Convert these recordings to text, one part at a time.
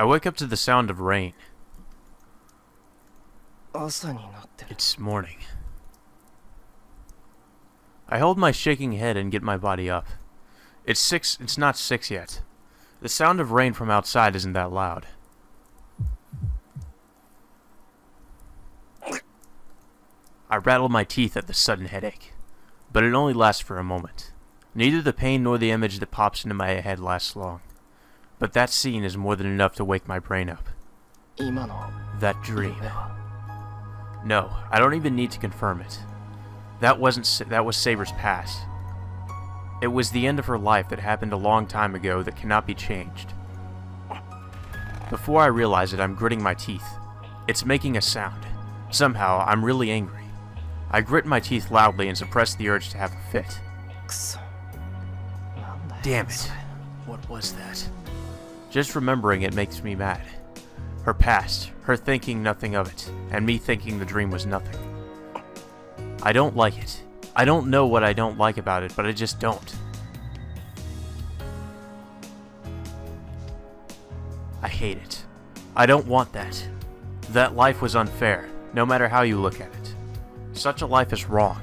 I wake up to the sound of rain. It's morning. I hold my shaking head and get my body up. It's not 6 yet. The sound of rain from outside isn't that loud. I rattle my teeth at the sudden headache, but it only lasts for a moment. Neither the pain nor the image that pops into my head lasts long. But that scene is more than enough to wake my brain up. That dream. No, I don't even need to confirm it. That was Saber's past. It was the end of her life that happened a long time ago that cannot be changed. Before I realize it, I'm gritting my teeth. It's making a sound. Somehow, I'm really angry. I grit my teeth loudly and suppress the urge to have a fit. Damn it. What was that? Just remembering it makes me mad. Her past, her thinking nothing of it, and me thinking the dream was nothing. I don't like it. I don't know what I don't like about it, but I just don't. I hate it. I don't want that. That life was unfair, no matter how you look at it. Such a life is wrong.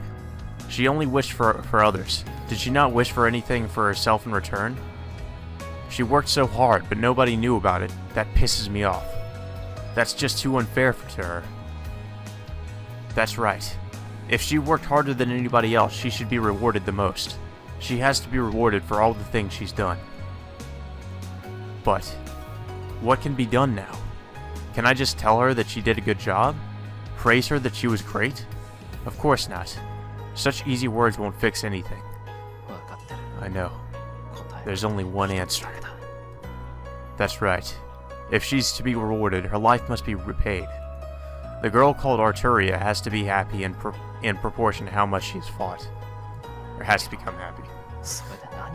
She only wished for others. Did she not wish for anything for herself in return? She worked so hard, but nobody knew about it. That pisses me off. That's just too unfair to her. That's right. If she worked harder than anybody else, she should be rewarded the most. She has to be rewarded for all the things she's done. But what can be done now? Can I just tell her that she did a good job? Praise her that she was great? Of course not. Such easy words won't fix anything. I know. There's only one answer. That's right. If she's to be rewarded, her life must be repaid. The girl called Arturia has to be happy in proportion to how much she's fought. Or has to become happy.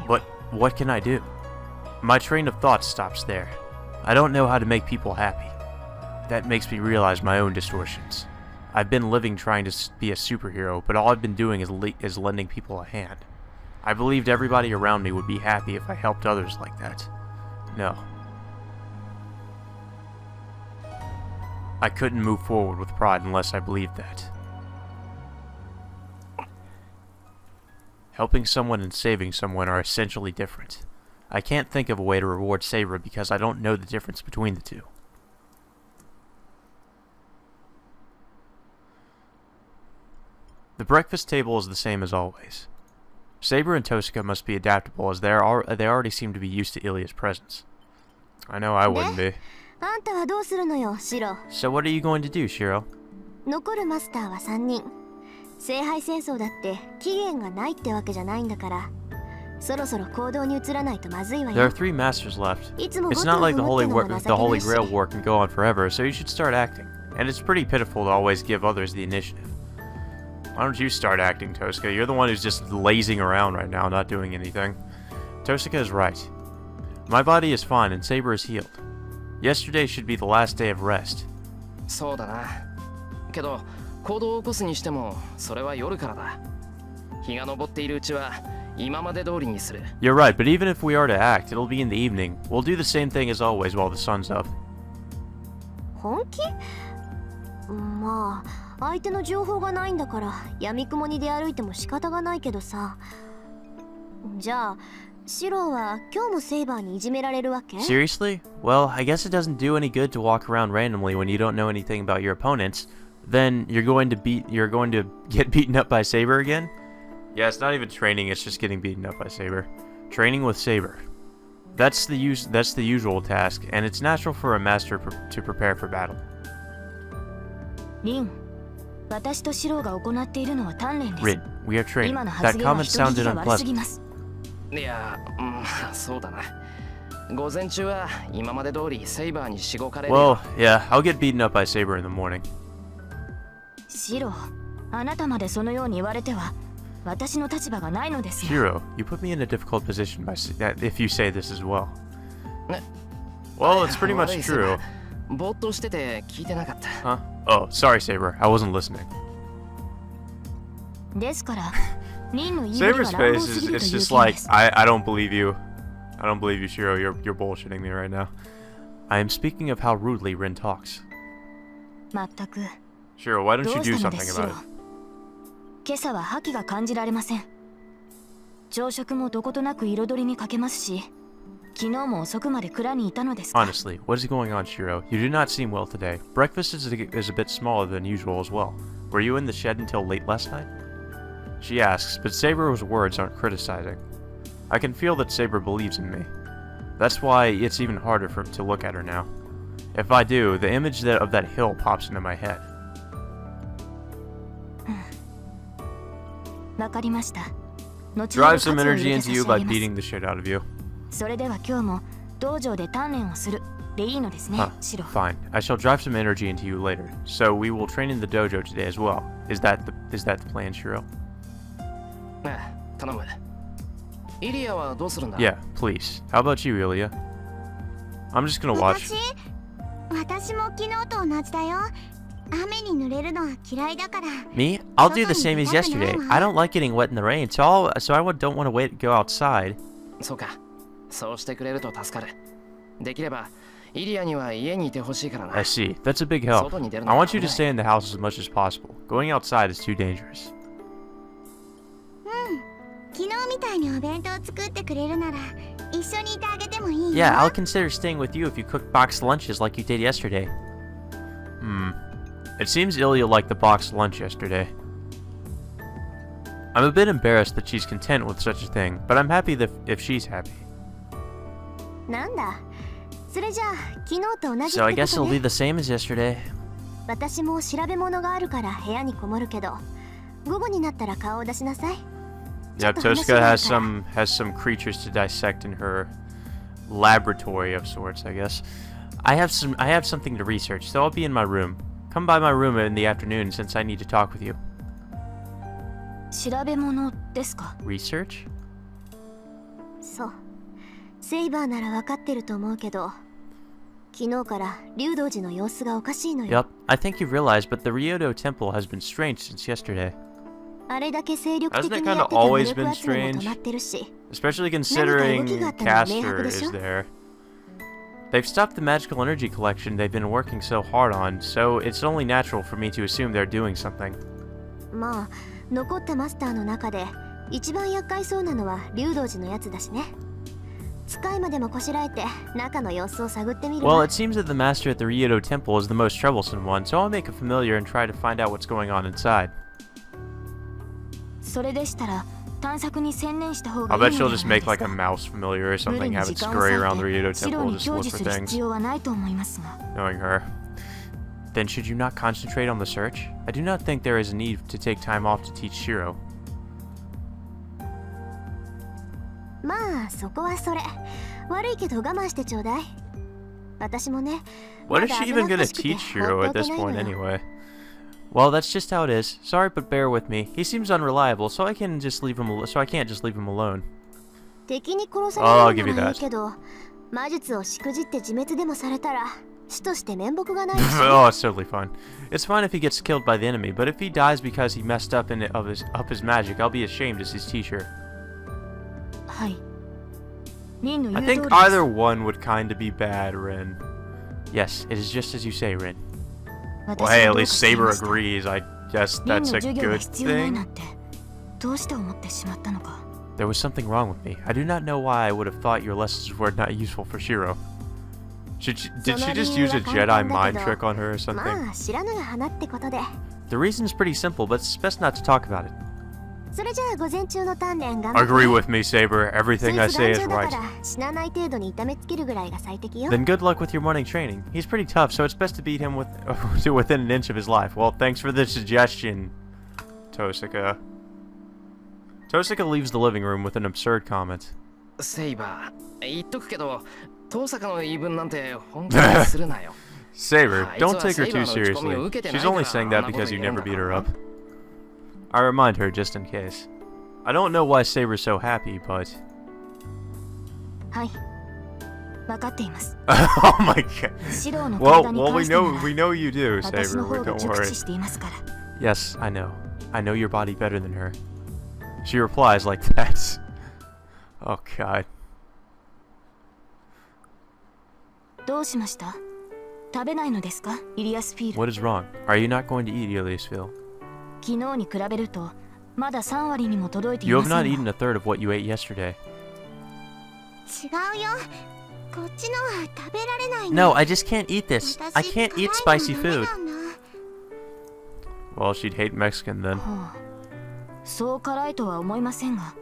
But what can I do? My train of thought stops there. I don't know how to make people happy. That makes me realize my own distortions. I've been living trying to be a superhero, but all I've been doing is lending people a hand. I believed everybody around me would be happy if I helped others like that. No. I couldn't move forward with pride unless I believed that. Helping someone and saving someone are essentially different. I can't think of a way to reward Saber because I don't know the difference between the two. The breakfast table is the same as always. Saber and Tosca must be adaptable as they already seem to be used to Ilya's presence. I know I wouldn't be. So what are you going to do, Shiro? There are 3 masters left. It's not like the Holy Grail War can go on forever, so you should start acting. And it's pretty pitiful to always give others the initiative. Why don't you start acting, Tosca? You're the one who's just lazing around right now, not doing anything. Tosca is right. My body is fine and Saber is healed. Yesterday should be the last day of rest. You're right, but even if we are to act, it'll be in the evening. We'll do the same thing as always while the sun's up. Seriously? Well, I guess it doesn't do any good to walk around randomly when you don't know anything about your opponents. Then you're going to get beaten up by Saber again? Yeah, it's not even training, it's just getting beaten up by Saber. Training with Saber. That's the usual task, and it's natural for a master to prepare for battle. Rin, we are training. That comment sounded unpleasant. Well, yeah, I'll get beaten up by Saber in the morning. Shiro, you put me in a difficult position if you say this as well. Well, it's pretty much true. Huh? Oh, sorry, Saber. I wasn't listening. Saber's face it's just like, I don't believe you. I don't believe you, Shiro. You're bullshitting me right now. I am speaking of how rudely Rin talks. まったく Shiro, why don't ど you う do したの something です about シロ it? 今朝は覇気が感じられません朝食もどことなく彩りに欠けますし昨日も遅くまで蔵にいたのですか Honestly, what is going on, Shiro? You do not seem well today. Breakfast is a bit smaller than usual as well. Were you in the shed until late last night? She asks, but Saber's words aren't criticizing. I can feel that Saber believes in me. That's why it's even harder to look at her now. If I do, the image of that hill pops into my head. わかりました後ほど Drive 喝を some 入 energy れて into 差し you 上 by げます beating the shit out of you. それでは今日も道場で鍛錬をするでいいのですね Huh, シロ fine. I shall drive some energy into you later. So we will train in the dojo today as well. Is that the plan, Shiro? 頼むイリアはどうするんだ Yeah, please. How about you, Ilya? I'm just gonna watch. 私も昨日と同じだよ雨に濡れるのは嫌いだから Me? I'll do the same as yesterday. I don't like getting wet in the rain, so I don't want to go outside. そうかそうしてくれると助かるできればイリアには家にいてほしいからな I see. That's a big help. I want you to stay in the house as much as possible. Going outside is too dangerous. 昨日みたいにお弁当作ってくれるなら一緒にいてあげてもいいよ Yeah, I'll consider staying with you if you cook boxed lunches like you did yesterday. It seems Ilya liked the boxed lunch yesterday. I'm a bit embarrassed that she's content with such a thing, but I'm happy if she's happy. なんだそれじゃあ昨日と同じって So こ I guess と it'll be ね the same as yesterday. 私も調べ物があるから部屋にこもるけど午後になったら顔を出しなさい Yeah, Tosca has some creatures to dissect in her laboratory of sorts, I guess. I have something to research, so I'll be in my room. Come by my room in the afternoon since I need to talk with you. 調べ物ですか Research? そうセイバーなら分かってると思うけど昨日から竜道寺の様子がおかしいのよ Yep, I think you've realized, but the Ryoto temple has been strange since yesterday. あれだけ精力的 Hasn't it にや kinda ってた無 always 力 been 集めも strange? 止まってるし Especially considering 何か動きがあったのは明白 Castor でしょ is there. They've stopped the magical energy collection they've been working so hard on, so it's only natural for me to assume they're doing something. まあ残ったマスターの中で一番厄介そうなのは竜道寺のやつだしね使いまでもこしらえて中の様子を探ってみる Well, わ it seems that the master at the Ryoto temple is the most troublesome one, so I'll make a familiar and try to find out what's going on inside. それでしたら探索に専念した方が I'll いい bet の she'll で just はないで make す like a か mouse familiar or 無理 something, に have 時 it 間を scurry 割 around the い Ryoto てシロ temple, に just 享 look 受 for する things, 必要はないと思いますが knowing her. Then should you not concentrate on the search? I do not think there is a need to take time off to teach Shiro. まあそこはそれ悪いけど我慢してちょうだい私もね What is まだ she even 危なっ gonna かしくて teach 放 Shiro って at おけ this ないの point よ anyway? Well, that's just how it is. Sorry, but bear with me. He seems unreliable, so I can't just leave him alone. 敵に殺さ Oh, I'll れ give る you ならいい that. けど魔術をしくじって自滅でもされたら死として面目がないし Oh, it's totally fine. It's fine if he gets killed by the enemy, but if he dies because he messed up his magic, I'll be ashamed as his teacher. はいリンの言 I う通りで think す either one would kinda be bad, Rin. Yes, it is just as you say, Rin. 私 Well, は hey, ど at うか least してい Saber ました agrees. I guess リンの that's a 授業が good 必要ないな thing. んてどうして思ってしまったのか There was something wrong with me. I do not know why I would have thought your lessons were not useful for Shiro. Did she just use a Jedi mind trick on her or something? まあ知らぬが花ってことで The reason is pretty simple, but it's best not to talk about it. それじゃあ午前中の鍛錬頑張って Agree with me, Saber. Everything I スイ say ス is 頑丈だ right. から死なない程度に痛めつけるぐらいが最適よ Then good luck with your morning training. He's pretty tough, so it's best to beat him to within an inch of his life. Well, thanks for the suggestion, Tosaka. Tosaka leaves the living room with an absurd comment. セイバー言っとくけど遠坂の言い分なんて本気にするなよ Saber, don't take her too seriously. She's only saying that because you never beat her up. I remind her just in case. I don't know why Saber's so happy, but... はい分かっています oh my god. シロの Well, 体に well, 関してなら we know you do, 私の Saber. 方が Don't 熟 worry. 知していますから Yes, I know. I know your body better than her. She replies like that. Oh god. どうしました？食べないのですか、イリアスフィール。 What is wrong? Are you not going to eat, Iliasfil? 昨日に比べるとまだ3割にも届いてい You ま have せ not ん eaten が。 a third of what you ate yesterday. 違うよ。こっちのは食べられないの。 No, I just can't eat this. I can't eat spicy 辛い food. のダメなんだ。 Well, she'd hate Mexican then. はあ、そう辛いとは思いませんが、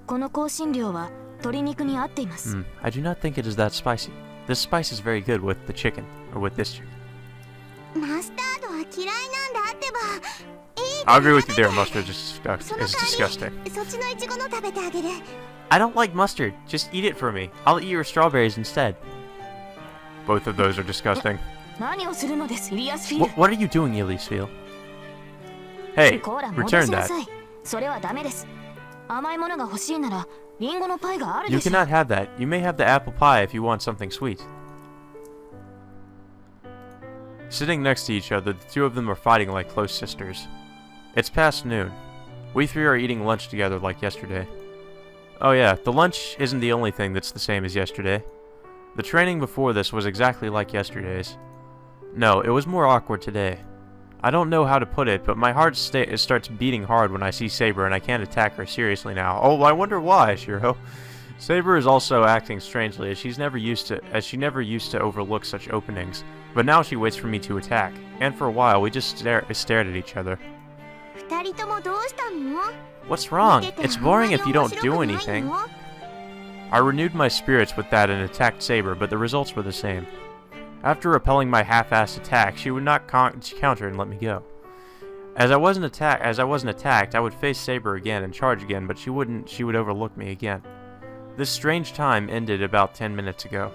この香辛料は鶏肉に合っています。 I do not think it is that spicy. This spice is very good with the chicken, or with this chicken. マスタードは嫌いなんだってば。 I agree with you there, mustard is その disgusting. 代わりそっちのイチゴの食べてあげる。 I don't like mustard. Just eat it for me. I'll eat your strawberries instead. Both of those are disgusting. 何をするのです、イリアスフィール。 What are you doing, Iliasfil? Hey, コーラ戻 return しな that. さい。それはダメです。甘いものが欲しいならリンゴのパイがある You でしょ。 cannot have that. You may have the apple pie if you want something sweet. Sitting next to each other, the two of them are fighting like close sisters. It's past noon. We three are eating lunch together like yesterday. Oh yeah, the lunch isn't the only thing that's the same as yesterday. The training before this was exactly like yesterday's. No, it was more awkward today. I don't know how to put it, but my heart starts beating hard when I see Saber and I can't attack her seriously now. Oh, I wonder why, Shiro. Saber is also acting strangely as she never used to overlook such openings. But now she waits for me to attack, and for a while we just stared at each other. 二人ともどうしたの？ What's wrong? 見てて It's boring if you don't あんまり面白 do くない anything. の？ I renewed my spirits with that and attacked Saber, but the results were the same. After repelling my half-assed attack, she would not counter and let me go. As I wasn't attacked, I would face Saber again and charge again, but she would overlook me again. This strange time ended about 10 minutes ago.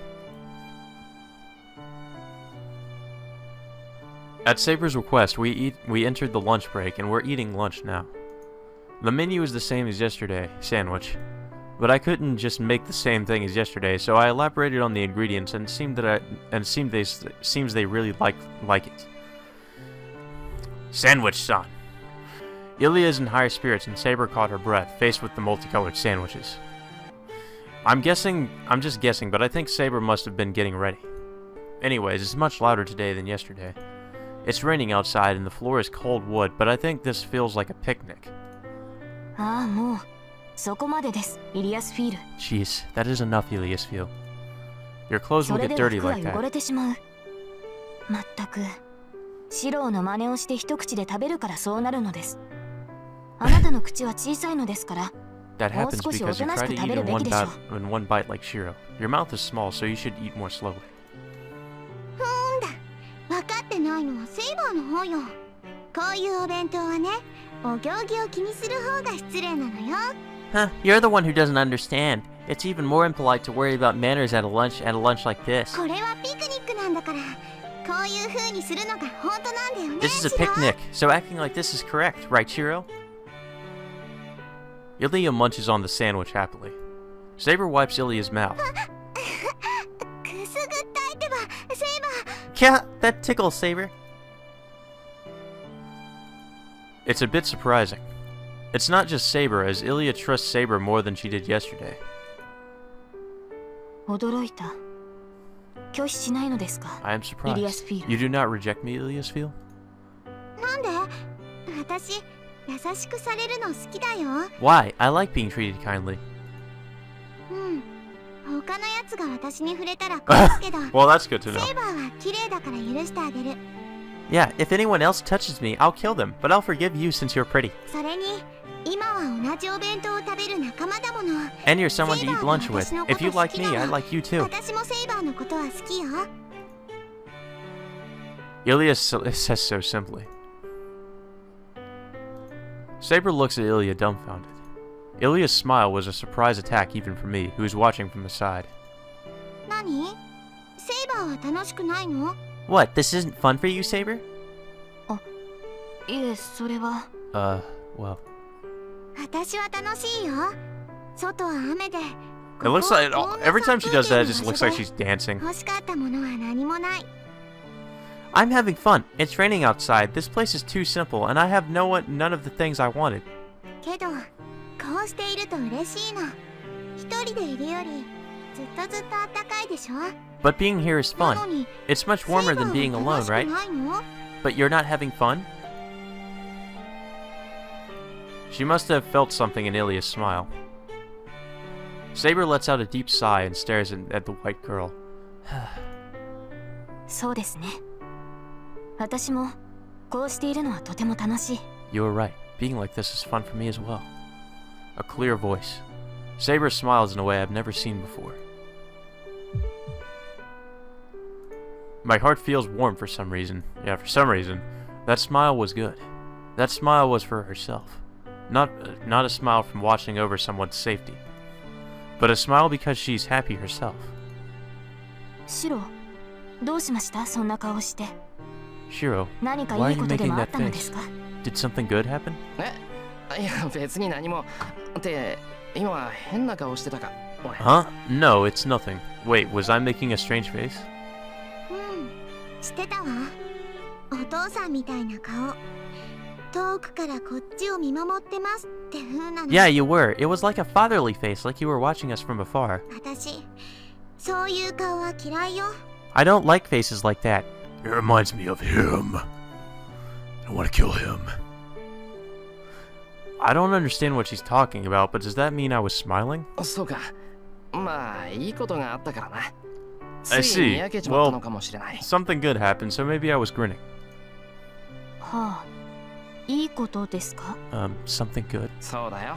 At Saber's request, we entered the lunch break, and we're eating lunch now. The menu is the same as yesterday, sandwich. But I couldn't just make the same thing as yesterday, so I elaborated on the ingredients, and it seems they really like it. Sandwich, son. Ilya is in higher spirits, and Saber caught her breath, faced with the multicolored sandwiches. I'm just guessing, but I think Saber must have been getting ready. Anyways, it's much louder today than yesterday. It's raining outside, and the floor is cold wood, but I think this feels like a picnic. ああ、もうそこまでです、イリアスフィール。 Jeez, that is enough, Iliasfil. Your clothes そ will れ get では dirty 服は like 汚 that. れてしまう。まったく、シローの真似をして一口で食べるからそうなるのです。あなたの口は小さいのですから。 That happens もう少しお because と you なし try く to 食べ eat る in べき one でしょう。 in one bite like Shiro. Your mouth is small, so you should eat more slowly. 分かってないのはセイバーの方よ。こういうお弁当はね、お行儀を気にする方が失礼なのよ。 Huh, you're the one who doesn't understand. It's even more impolite to worry about manners at a lunch like this. これはピクニックなんだから、こういう風にするのが本当なんだよね。 This is a シロ。 picnic, so acting like this is correct, right, Shiro? Ilya munches on the sandwich happily. Saber wipes Ilya's mouth. くすぐったいってば、セイバー。 Yeah, that tickles, Saber. It's a bit surprising. It's not just Saber, as Ilya trusts Saber more than she did yesterday. 驚いた。拒否しないのですか、 I am イリア surprised. スフィール。 You do not reject me, Iliasfil? なんで？私、優しくされるの好きだよ。 Why? I like being treated kindly. うん。他のやつが私に触れたら殺すけど、 Well, that's good to セ know. イバーは綺麗だから許してあげる。 Yeah, if anyone else touches me, I'll kill them, but I'll forgive you since you're pretty. それに、今は同じお弁当を食べる仲間だもの。 And you're someone to eat lunch with. If you like me, I like you too. 私もセイバーのことは好きよ。 Ilya says so simply. Saber looks at Ilya dumbfounded. Ilya's smile was a surprise attack even for me, who was watching from the side. 何？セイバーは楽しくないの？ What, this isn't fun for you, Saber? いえ、それは。 Well. 私は楽しいよ。外は雨で。 It looks like, every time she does that, it just looks like she's dancing. 欲しかったものは何もない。 I'm having fun. It's raining outside. This place is too simple, and I have none of the things I wanted. けど、こうしていると嬉しいの。一人でいるより、ずっとあったかいでしょ？ But being here is なの fun. に It's much warmer than being セイバー alone, は正しく right? ないの？ But you're not having fun? She must have felt something in Ilya's smile. Saber lets out a deep sigh and stares at the white girl. そうですね。私もこうしているのはとても楽しい。 You were right. Being like this is fun for me as well. A clear voice. Saber smiles in a way I've never seen before. My heart feels warm for some reason. Yeah, for some reason. That smile was good. That smile was for herself. Not a smile from watching over someone's safety. But a smile because she's happy herself. シロ、どうしました？そんな顔して。 Shiro, 何か why are いい you ことで making もあっ that たのです face? か？ Did something good happen? いや別に何も。って今は変な顔してたか俺。 Huh? No, it's nothing. Wait, was I making a strange face? うん、してたわ。お父さんみたいな顔。遠くからこっちを見守ってますって風なの。 Yeah, you were. It was like a fatherly face, like you were watching us from afar. 私、そういう顔は嫌いよ。 I don't like faces like that. It reminds me of him. I want to kill him. I don't understand what she's talking about, but does that mean I was smiling? そうか。まあいいことがあったからな。 I ついに see. やけちまったのかもしれない。 Something good happened, so maybe I was grinning. はあ、いいことですか？ Something good? そうだよ。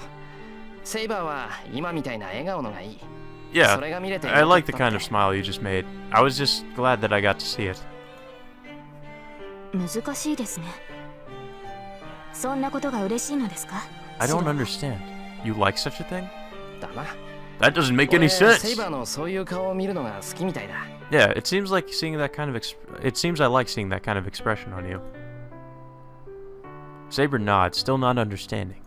セイバーは今みたいな笑顔のがいい。 Yeah, それが見れて I よかっ like た the って kind of smile you just made. I was just glad that I got to see it. 難しいですね。そんなことが嬉しいのですか？ I シロ don't は understand. You like such a thing? だな。 That doesn't make 俺 any セイ sense. バーのそういう顔を見るのが好きみたいだ。 Yeah, it seems like seeing that kind of it seems I like seeing that kind of expression on you. Saber nods, still not understanding.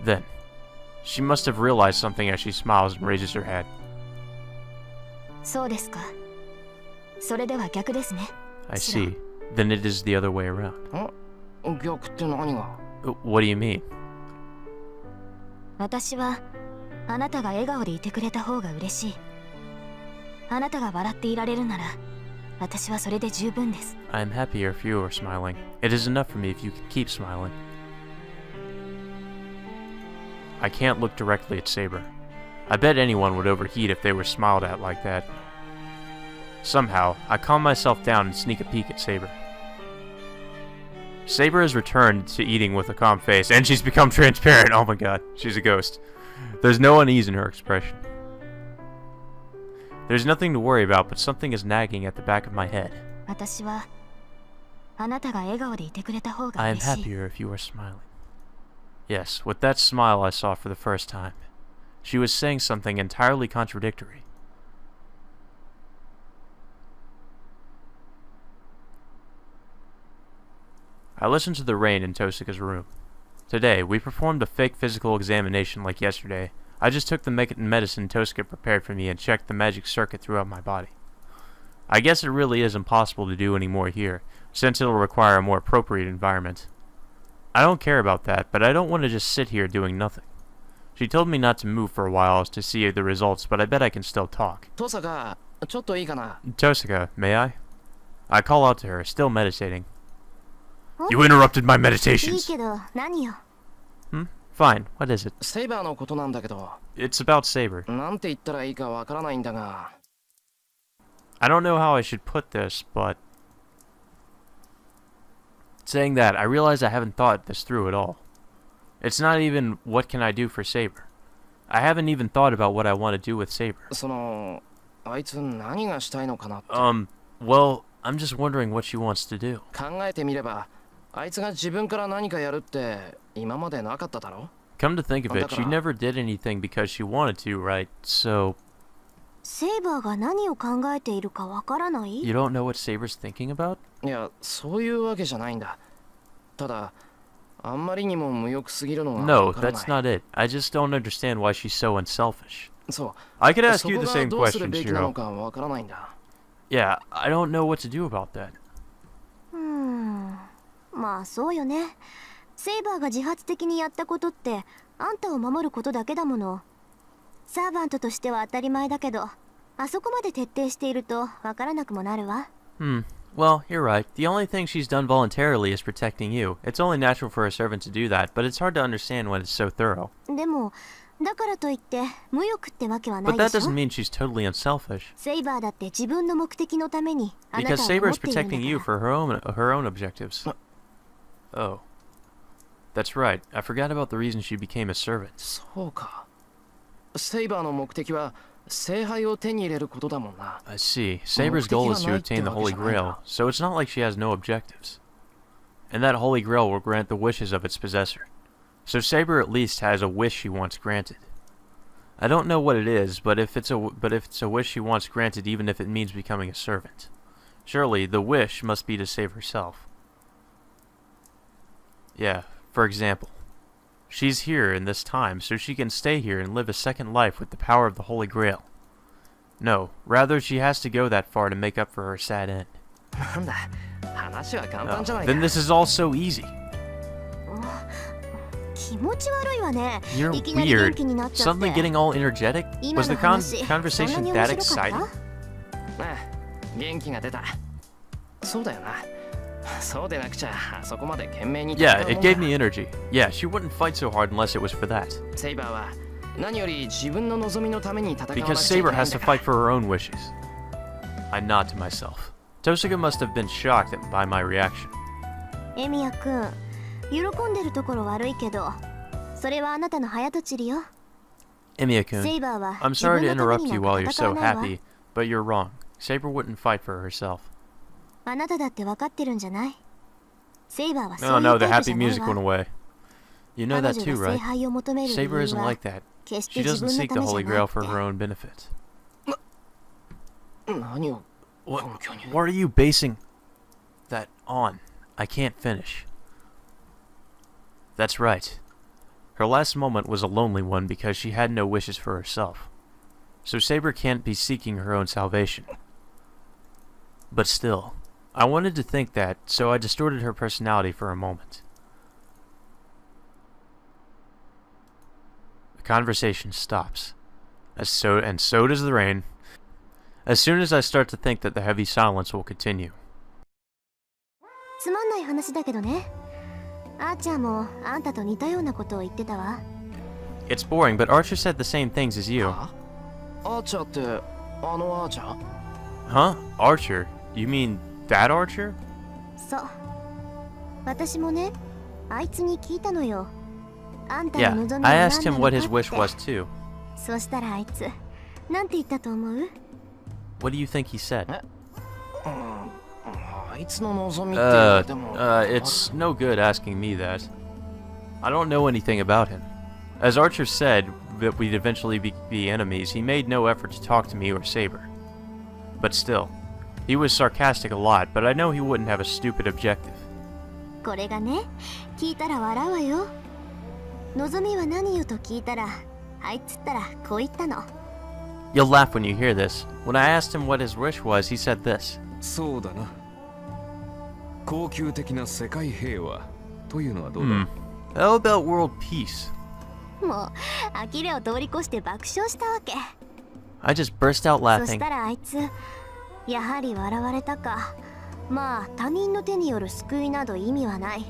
Then, she must have realized something as she smiles and raises her head. そうですか。それでは逆ですね。 I see. Then it is the other way around. 逆って何が？ What do you mean? 私はあなたが笑顔でいてくれた方が嬉しい。あなたが笑っていられるなら、私はそれで十分です。 I am happier if you are smiling. It is enough for me if you can keep smiling. I can't look directly at Saber. I bet anyone would overheat if they were smiled at like that. Somehow, I calm myself down and sneak a peek at Saber. Saber has returned to eating with a calm face, and she's become transparent. Oh my god, she's a ghost. There's no unease in her expression. There's nothing to worry about, but something is nagging at the back of my head. 私はあなたが笑顔でいてくれた方が I am 嬉しい。 happier if you are smiling. Yes, with that smile I saw for the first time. She was saying something entirely contradictory. I listened to the rain in Tosika's room. Today, we performed a fake physical examination like yesterday. I just took the medicine Tosika prepared for me and checked the magic circuit throughout my body. I guess it really is impossible to do any more here, since it'll require a more appropriate environment. I don't care about that, but I don't want to just sit here doing nothing. She told me not to move for a while to see the results, but I bet I can still talk. トサカ、ちょっといいかな。 Tosika, may I? I call out to her, still meditating. You interrupted my いい meditations! けど何よ。 Fine, what is it? セイバーのことなんだけど、 It's about Saber. なんて言ったらいいかわからないんだが。 I don't know how I should put this, but... Saying that, I realize I haven't thought this through at all. It's not even, what can I do for Saber? I haven't even thought about what I want to do with Saber. その、あいつ何がしたいのかなって。 Well, I'm just wondering what she wants to do. 考えてみれば、あいつが自分から何かやるって今までなかっただろ？ Come to think of it, she never did anything because she wanted to, right? So... セイバーが何を考えているかわからない？ You don't know what Saber's thinking about? いや、そういうわけじゃないんだ。ただ、あんまりにも無欲すぎるのが No, わからない。 that's not it. I just don't understand why she's so unselfish. そう。 I could ask そ you こ the が same どうする question, べきなの Shiro. かわからないんだ。 Yeah, I don't know what to do about that. まあそうよね。セイバーが自発的にやったことってあんたを守ることだけだもの。サーバントとしては当たり前だけど、あそこまで徹底しているとわからなくもなるわ。Well, you're right. The only thing she's done voluntarily is protecting you. It's only natural for a servant to do that, but it's hard to understand when it's so thorough. でもだからといって無欲ってわけはない But で that しょ。 doesn't mean she's totally unselfish. セイバーだって自分の目的のためにあなた Because を Saber 守 is っているん protecting you だから。 for her own objectives. Oh. That's right. I forgot about the reason she became a servant. そうか。セイバーの目的は聖杯を手に入れることだもんな。 I see. Saber's goal is to obtain the Holy Grail, so it's not like she has no objectives. And that Holy Grail will grant the wishes of its possessor. So Saber at least has a wish she wants granted. I don't know what it is, but if it's a wish she wants granted, even if it means becoming a servant, surely the wish must be to save herself. Yeah, for example, she's here in this time so she can stay here and live a second life with the power of the Holy Grail. No, rather she has to go that far to make up for her sad end. なんだ、話は簡単じゃないか。 Then this is all so easy. 気持ち悪いわね。 You're いきなり元 weird. 気になっちゃって。 Suddenly getting all energetic? 今 Was の the 話、 conversation そんなに that 面白か exciting? った？ああ、元気が出た。そうだよな。そうでなくちゃあそこまで懸命に戦 Yeah, うも it んだ。 gave me energy. Yeah, she wouldn't fight so hard unless it was for that. セイバーは何より自分の望みのために戦わなく Because ちゃいけ Saber ないん has だ to から。 fight for her own wishes. I nod to myself. Tosuga must have been shocked by my reaction. エミヤくん、喜んでるところ悪いけど、それはあなたの早とちりよ。 Emiya-kun, セイバーは I'm 自 sorry 分 to のため interrupt に you なん while か you're 戦わ so ないわ。 happy, but you're wrong. Saber wouldn't fight for herself. あなただって分かってるんじゃない？セイバーはそう Oh い no, う the タイプじ happy ゃない music went わ。 away. You know 彼 that 女 too, が聖 right? 杯を求める理 Saber 由 isn't は like that. 決して She 自 doesn't 分の seek た the めじゃ Holy な Grail く for て。 her own benefit. 何を What are you basing that on? I can't finish. That's right. Her last moment was a lonely one because she had no wishes for herself. So Saber can't be seeking her own salvation. But still, I wanted to think that, so I distorted her personality for a moment. The conversation stops. So does the rain. As soon as I start to think that the heavy silence will continue. つまんない話だけどね。あーちゃんもあんたと似たようなことを言ってたわ。It's boring, but Archer said the same things as you. あアーチャーってあのアーチャー Huh? Archer? You mean that Archer? そう。私もね、あいつに聞いたのよ。あんたの Yeah, 望みは I 何 asked な him の what か his っ wish て。 was too. そしたらあいつ、なんて言ったと思う？ What do you think he said? あいつの望みって言われても It's no good asking me that. I don't know anything about him. As Archer said that we'd eventually be enemies, he made no effort to talk to me or Saber. But still, he was sarcastic a lot, but I know he wouldn't have a stupid objective. これがね、聞いたら笑うわよ。望みは何よと聞いたら、あいつったらこう言ったの。You'll laugh when you hear this. When I asked him what his wish was, he said this. そうだな。恒久的な世界平和というのはどうだ、How about world peace? もう、呆れを通り越して爆笑したわけ。 I just burst out そし laughing. たらあいつ、やはり笑われたか。まあ、他人の手による救いなど意味はない。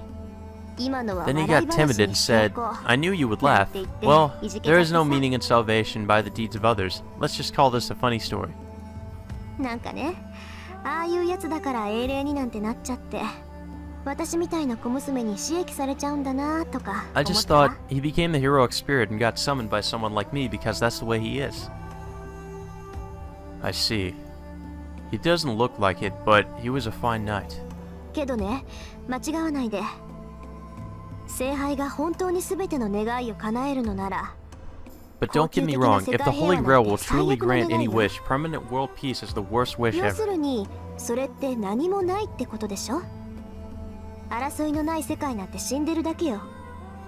今のは Then 笑 he い got 話 timid に and してお said, こう。 I knew you would なん laugh. て言って Well, いじけ there is さ no せさ meaning in salvation by the deeds of others. Let's just call this a funny story. なんかね、ああいうやつだから英霊になんてなっちゃって、私みたいな小娘に刺激されちゃうんだなとか I 思っ just た thought わ。 he became the heroic spirit and got summoned by someone like me because that's the way he is. I see. He doesn't look like it, but he was a fine knight. けどね、間違わないで。聖杯が本当に全ての願いを叶えるのなら、 But don't get me wrong, if the Holy Grail will truly grant any wish, permanent world peace is the worst wish 要す ever. るにそれって何もないってことでしょ。争いのない世界なんて死んでるだけよ。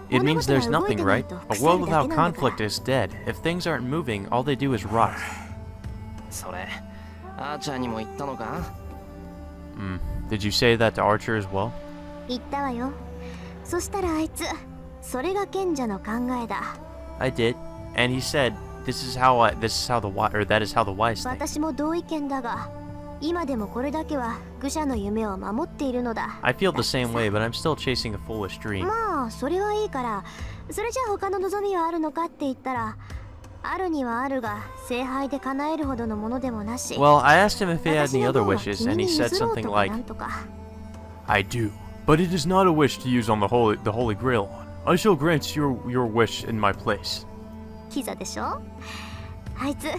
It means there's 物事が動い nothing, てない right? と A 腐 world るだ without けなんだから。 conflict is dead. If things aren't moving, all they do is rot. それアーチャーにも言ったのか Did you say that to Archer as well? 言ったわよ。そしたらあいつ、それが賢者の考えだ。 I did. And he said, this is how the or that is how the wise think. 私も同意見だが、今でもこれだけは愚者の夢を守っているのだ。I feel the same way, but I'm still chasing a foolish dream. まあそれはいいから、それじゃあ他の望みはあるのかって言ったら、あるにはあるが聖杯で叶えるほどのものでもなし。Well, I asked him if he had any other wishes, and he said something like, "I do, but it is not a wish to use on the Holy Grail on. I shall grant your wish in my place." キザでしょ？あいつ、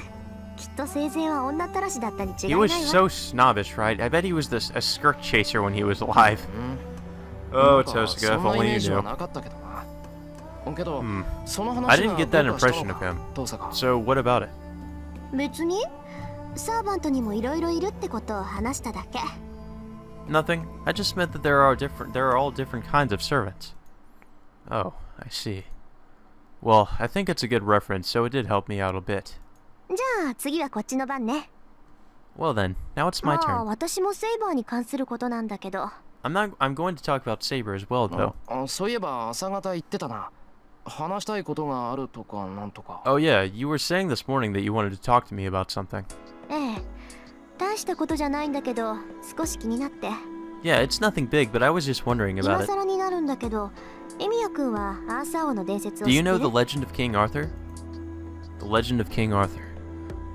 きっと生前は女ったらしだったに違い He ないわ。 was so snobbish, right? I bet he was a skirt chaser when he was alive. Oh, Tosuga, if only you knew. I didn't get that impression of him. So, what about it? 別にサーバントにもいろいろいるってことを話しただけ。 Nothing. I just meant that there are all different kinds of servants. Oh, I see. Well, I think it's a good reference, so it did help me out a bit. じゃあ次はこっちの番ね。 Well then, now it's my まあ turn. 私もセイバーに関することなんだけど。I'm going to talk about Saber as well, though. そういえば朝方言ってたな。話したいことがあるとかなんとか。 Oh yeah, you were saying this morning that you wanted to talk to me about something. ええ、大したことじゃないんだけど、少し気になって。 Yeah, it's nothing big, but I was just wondering 今 about it. 更になるんだけど、エミヤ君はアーサー王の伝説を Do 知 you って know the る？ legend of King Arthur? The legend of King Arthur.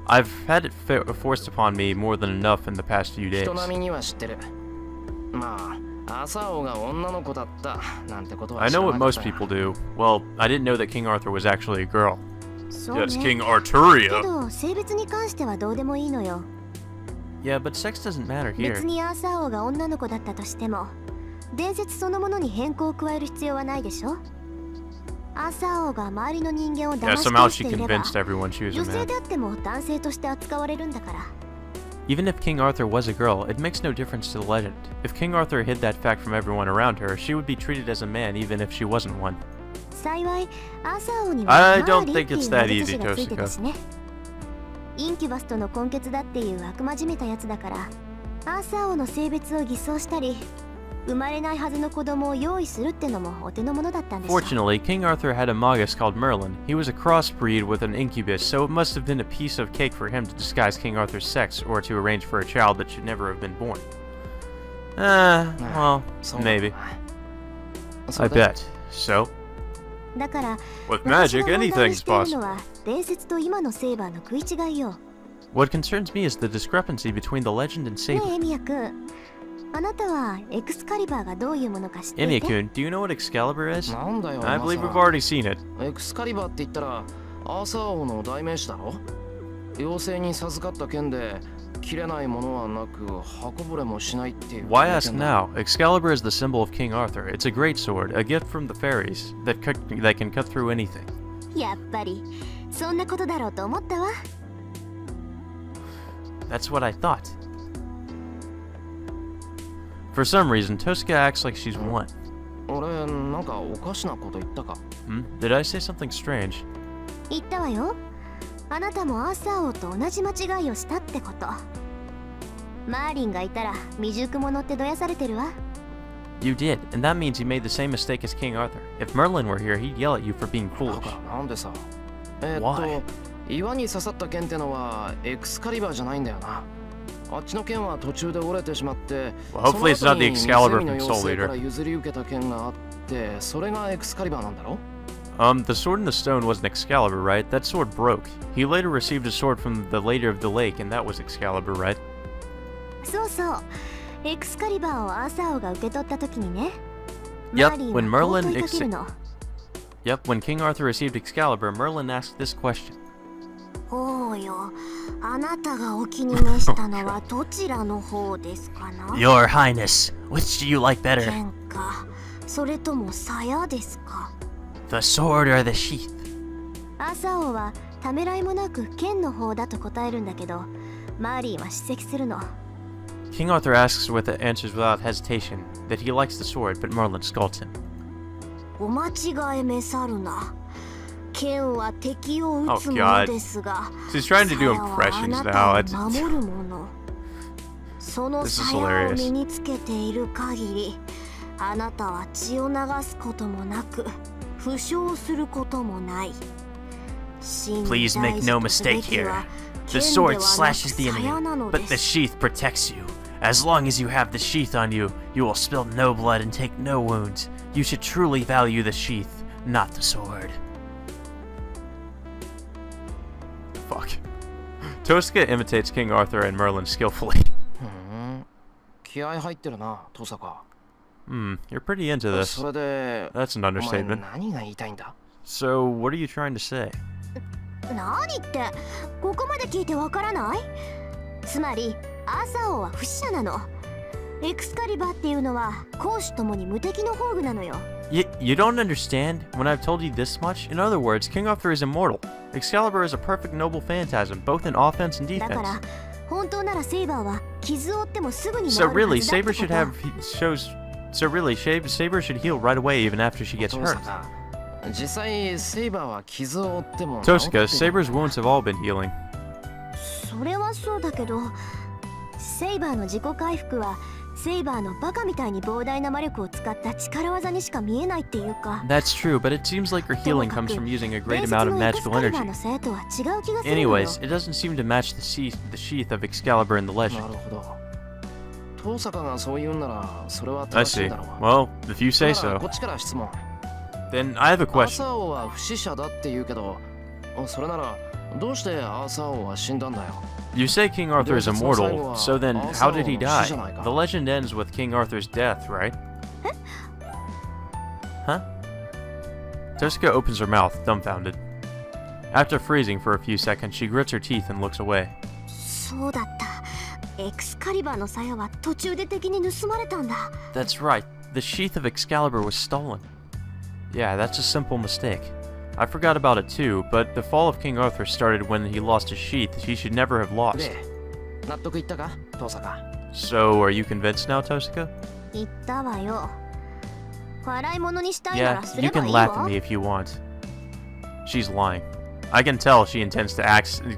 I've had it forced upon me more than enough in the past few days. 人並みには知ってる。まあ、朝王が女の子だったなんてことは I 知ら know な what かった most people do. Well, I didn't know that King Arthur was actually a girl. そうね。 Yes, King け Arturia. ど性別に関してはどうでもいいのよ。 Yeah, but sex doesn't matter 別 here. にアーサー王が女の子だったとしても、伝説そのものに変更を加える必要はないでしょ。アーサー王が周りの人間を Yeah, 騙し somehow 通し she ていれば、 convinced everyone she was 女 a 性 man. であっても男性として扱われるんだから。 Even if King Arthur was a girl, it makes no difference to the legend. If King Arthur hid that fact from everyone around her, she would be treated as a man even if she wasn't one. 幸いアーサー王には I マ don't ーリー think っていう it's 魔 that 術師 easy, がついてたし Tosuka. ね。インキュバスとの根血だっていう悪魔じめたやつだから、アーサー王の性別を偽装したり、生まれないはずの子供を用意するってのもお手の物だったんでしょ。 Fortunately, King Arthur had a magus called Merlin. He was a crossbreed with an incubus, so it must have been a piece of cake for him to disguise King Arthur's sex or to arrange for a child that should never have been born. Well, そうだな maybe. そ I れで bet. So, だから with 私 magic, が問題に anything's している possible. のは伝説と今のセイバーの食い違いよ。 What concerns me is the discrepancy between the legend and ね Saber. えエミヤ君、あなたはエクスカリバーがどういうものか知っていて？ Emiya-kun, do you know what Excalibur is? なんだよ I 今 believe 更 we've already seen it. エクスカリバーって言ったらアーサー王の代名詞だろ。妖精に授かった剣で切れないものはなく刃こぼれもしないっていう Why ask now? Excalibur is the symbol of King Arthur. It's a great sword, a gift from the fairies that can cut through anything. やっぱりそんなことだろうと思ったわ。 That's what I thought. For some reason, Tosuka acts like she's won. 俺なんかおかしなこと言ったか。 Did I say something strange? 言ったわよ。あなたもアーサー王と同じ間違いをしたってこと。マーリンがいたら未熟者ってどやされてるわ。 You did, and that means you made the same mistake as King Arthur. If Merlin were here, he'd yell at you for being だ foolish. からなんでさ。Why? 岩に刺さった剣ってのはエクスカリバーじゃないんだよな。あっちの剣は途中で折れてしまって、 Well, hopefully it's not the Excalibur from そ Soul の後に湖妖精か Eater. ら譲り受けた剣があって、それがエクスカリバーなんだろ？ The sword in the stone wasn't Excalibur, right? That sword broke. He later received a sword from the Lady of the Lake, and that was Excalibur, right? そうそう。エクスカリバーをアーサー王が受け取った時にね。 Yep, マーリン when はこう Merlin 問いかけるの。 Yep, when King Arthur received Excalibur, Merlin asked this question. おうよ。あなたがお気に召したのはどちらの方ですかな？ Your Highness, which do you like better? 剣か、それとも鞘ですか？ The sword or the sheath? アーサー王はためらいもなく剣の方だと答えるんだけど、マーリンは叱責するの。 King Arthur answers without hesitation that he likes the sword, but Merlin scolds him. お間違えめさるな。剣は敵を撃つものですが、 So he's trying to do 鞘は impressions あな now. たを守るもの。その This is 鞘を hilarious. 身につけている限り、あなたは血を流すこともなく、負傷することもない。Please make no mistake here. The sword slashes the enemy, but the sheath protects you. As long as you have the sheath on you, you will spill no blood and take no wounds. You should truly value the sheath, not the sword. Fuck. Tosca imitates King Arthur and Merlin skillfully. 気合入ってるな、登坂。You're pretty into this. それで、 That's an お前 understatement. 何が言いたいんだ？ So, what are you trying to say? 何ってここまで聞いてわからない？つまりアーサー王は不死者なの。エクスカリバーっていうのは攻守ともに無敵の宝具なのよ。You don't understand when I've told you this much? In other words, King Arthur is immortal. Excalibur is a perfect noble phantasm, both in offense and だから defense. 本当ならセイバーは傷を負ってもすぐに治 So るは really, ずだってこ Saber should と。 have So really, Saber should heal right away even after she gets 登 hurt. 坂。実際セイバーは傷を負っても Tosca, Saber's wounds have all been healing. それはそうだけど、セイバーの自己回復はセイバーのバカみたいに膨大な魔力を使った力技にしか見えないっていうか。 That's true, but it seams like her healing comes from using a great amount of 伝説 magical のエクスカリバー energy. の鞘とは違う気がするのよ。 Anyways, it doesn't seem to match the sheath of Excalibur in the な legend. るほど。登坂がそう言うんならそれは I 正しい see. だろう。 Well, if you say だからこ so. っちから質問。 Then I have a アー question. サー王は不死者だって言うけど、それならどうしてアーサー王は死んだんだよ。 You say King Arthur is immortal, so then how did he die? The legend ends with King Arthur's death, right? Huh? Tosca opens her mouth, dumbfounded. After freezing for a few seconds, she grits her teeth and looks away. そうだった。エクスカリバーの鞘は途中で敵に盗まれたんだ。 That's right, the sheath of Excalibur was stolen. Yeah, that's a simple mistake. I forgot about it too, but the fall of King Arthur started when he lost a sheath he should never have lost. で、納得いったか、登坂。 So, are you convinced now, Tosca? 言ったわよ。笑い物にしたいな Yeah, らす you れば can いい laugh at わ。 me if you want. She's lying. I can tell she intends to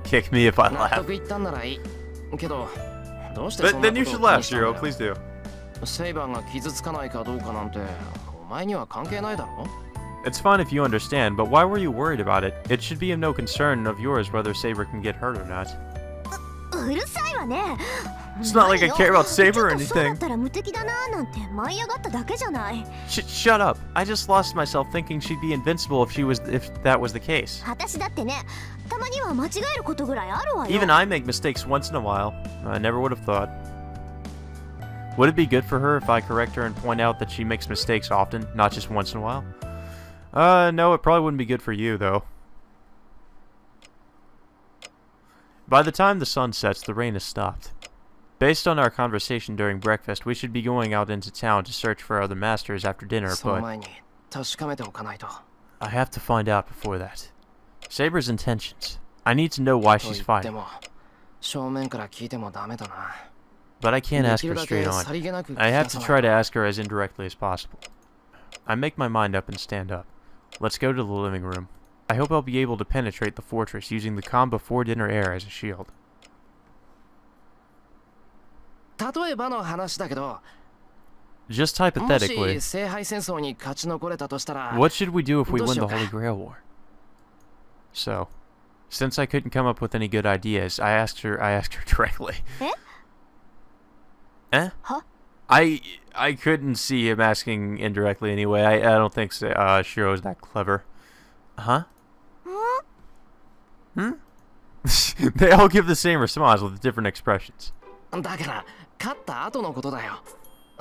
kick me if I 納 laugh. 得いったんならいい。けど、どうして But そんな then こ you と should を気 laugh, にしたんだ Shiro. よ。 Please do. セイバーが傷つかないかどうかなんて、お前には関係ないだろ。 It's fine if you understand, but why were you worried about it? It should be of no concern of yours whether Saber can get hurt or not. うるさいわね。 It's not like I care about ちょ Saber or っとそうだ anything. ったら無敵だなーなんて舞い上がっただけじゃない。 Shut up. I just lost myself thinking she'd be invincible if that was the case. 私だってね、たまには間違えることぐらいあるわよ。 Even I make mistakes once in a while. I never would have thought. Would it be good for her if I correct her and point out that she makes mistakes often, not just once in a while? No, it probably wouldn't be good for you, though. By the time the sun sets, the rain has stopped. Based on our conversation during breakfast, we should be going out into town to search for other masters after dinner, その but 前に確かめておかないと。 I have to find out before that. Saber's intentions. I need to know why と she's 言って fighting, も、正面から聞いてもダメだな。 but I can't で ask き her るだ straight け on. さりげなく聞 I か have さ to ない try to ask her as indirectly as possible. I make my mind up and stand up. Let's go to the living room. I hope I'll be able to penetrate the fortress using the calm before dinner air as a shield. 例えばの話だけど、 Just も hypothetically, し聖杯戦争に勝ち残れたとしたら、 what should we do if we win the どうしようか。 Holy Grail War? So, since I couldn't come up with any good ideas, I asked her directly. Eh? Eh? Huh? I couldn't see him asking indirectly anyway. I don't think Shiro's that clever. Huh? Hmm? They all give the same response with different expressions. だから勝った後のことだよ。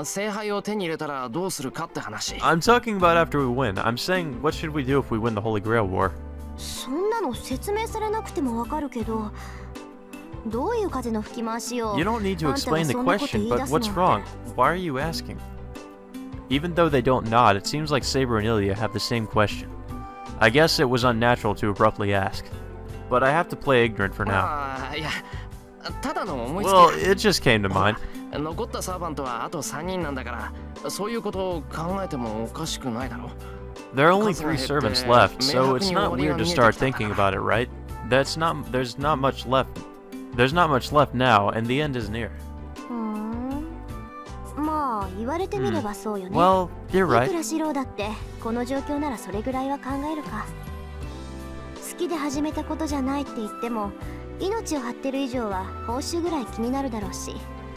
聖杯を手に入れたらどうするかって話。 I'm talking about after we win. I'm saying, what should we do if we win the Holy Grail War? そんなの説明されなくてもわかるけど、どういう風の吹き回しよ。 You don't need to あんたが explain the そんなこと言 question, い but 出すの what's wrong? Why are you asking? Even though they don't nod, it seems like Saber and Ilya have the same question. I guess it was unnatural to abruptly ask. But I have to play ignorant for now. ああ、いや、ただの思いつき Well, だ。 it just came to mind. 残ったサーバントはあと3人なんだから、そういうことを考えてもおかしくないだろ。 There are only 3 servants left, so it's not weird to start thinking about it, right? There's not much left. There's not much left now, and the end is near. まあ言われてみればそうよね。 Well, you're いく right. ら四郎だってこの状況ならそれぐらいは考えるか。好きで始めたことじゃないって言っても、命を張ってる以上は報酬ぐらい気になるだろうし。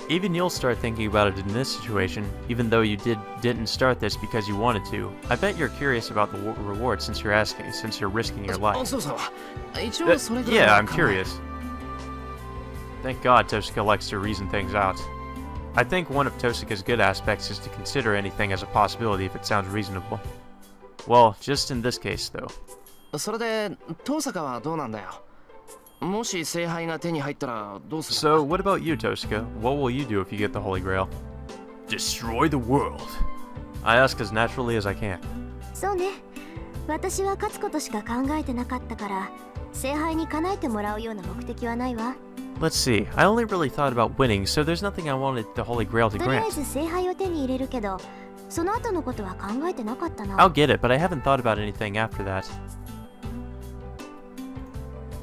Even you'll start thinking about it in this situation, even though you didn't start this because you wanted to. I bet you're curious about the reward since you're risking your life. そうそう。一応それぐらい Yeah, は I'm 考え curious. Thank God Tosuka likes to reason things out. I think one of Tosuka's good aspects is to consider anything as a possibility if it sounds reasonable. Well, just in this case, though. それで遠坂はどうなんだよ。もし聖杯が手に入ったらどうする So, what about you, Tosuka? What will you do if you get the Holy Grail? Destroy the world. I ask as naturally as I can. そうね。私は勝つことしか考えてなかったから、聖杯に叶えてもらうような目的はないわ。Let's see. I only really thought about winning, so there's nothing I wanted the Holy Grail to とりあえ grant. ず聖杯を手に入れるけど、その後のことは考えてなかったな。 I'll get it, but I haven't thought about anything after that.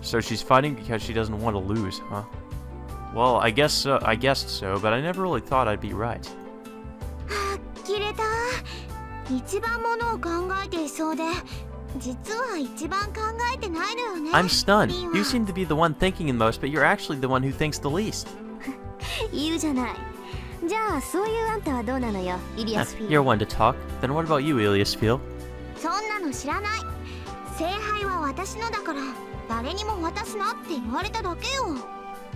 So she's fighting because she doesn't want to lose, huh? Well, I guessed so, but I never really thought I'd be right. 切れた。一番ものを考えていそうで、実は一番考えてないのよね。 I'm stunned. You seem to be the one thinking the most, but you're actually the one who thinks the least. 言うじゃない。じゃあそういうあんたはどうなのよ、イリアスフィー You're one to talk. Then what about you, Iliasfield? そんなの知らない。聖杯は私のだから、誰にも渡すなって言われただけよ。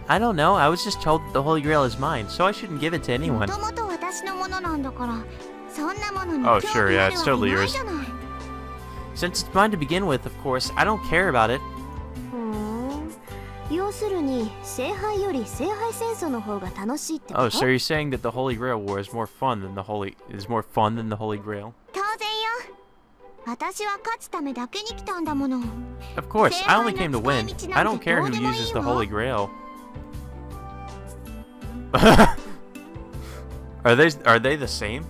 I don't know. I was just told that the Holy Grail is mine, so I shouldn't give it to も anyone. ともと私のものなんだから、そんなものに Oh, 興 sure, 味 yeah, ある it's わけ totally ない yours. じゃない。Since it's mine to begin with, of course, I don't care about it. 要するに聖杯より聖杯戦争の方が楽しいってこ Oh, と？ so you're saying that the Holy Grail War is more fun than the Holy Grail? 当然よ。私は勝つためだけに来たんだもの。 Of course, I only came to win. I don't care who uses the Holy Grail. Are they the same?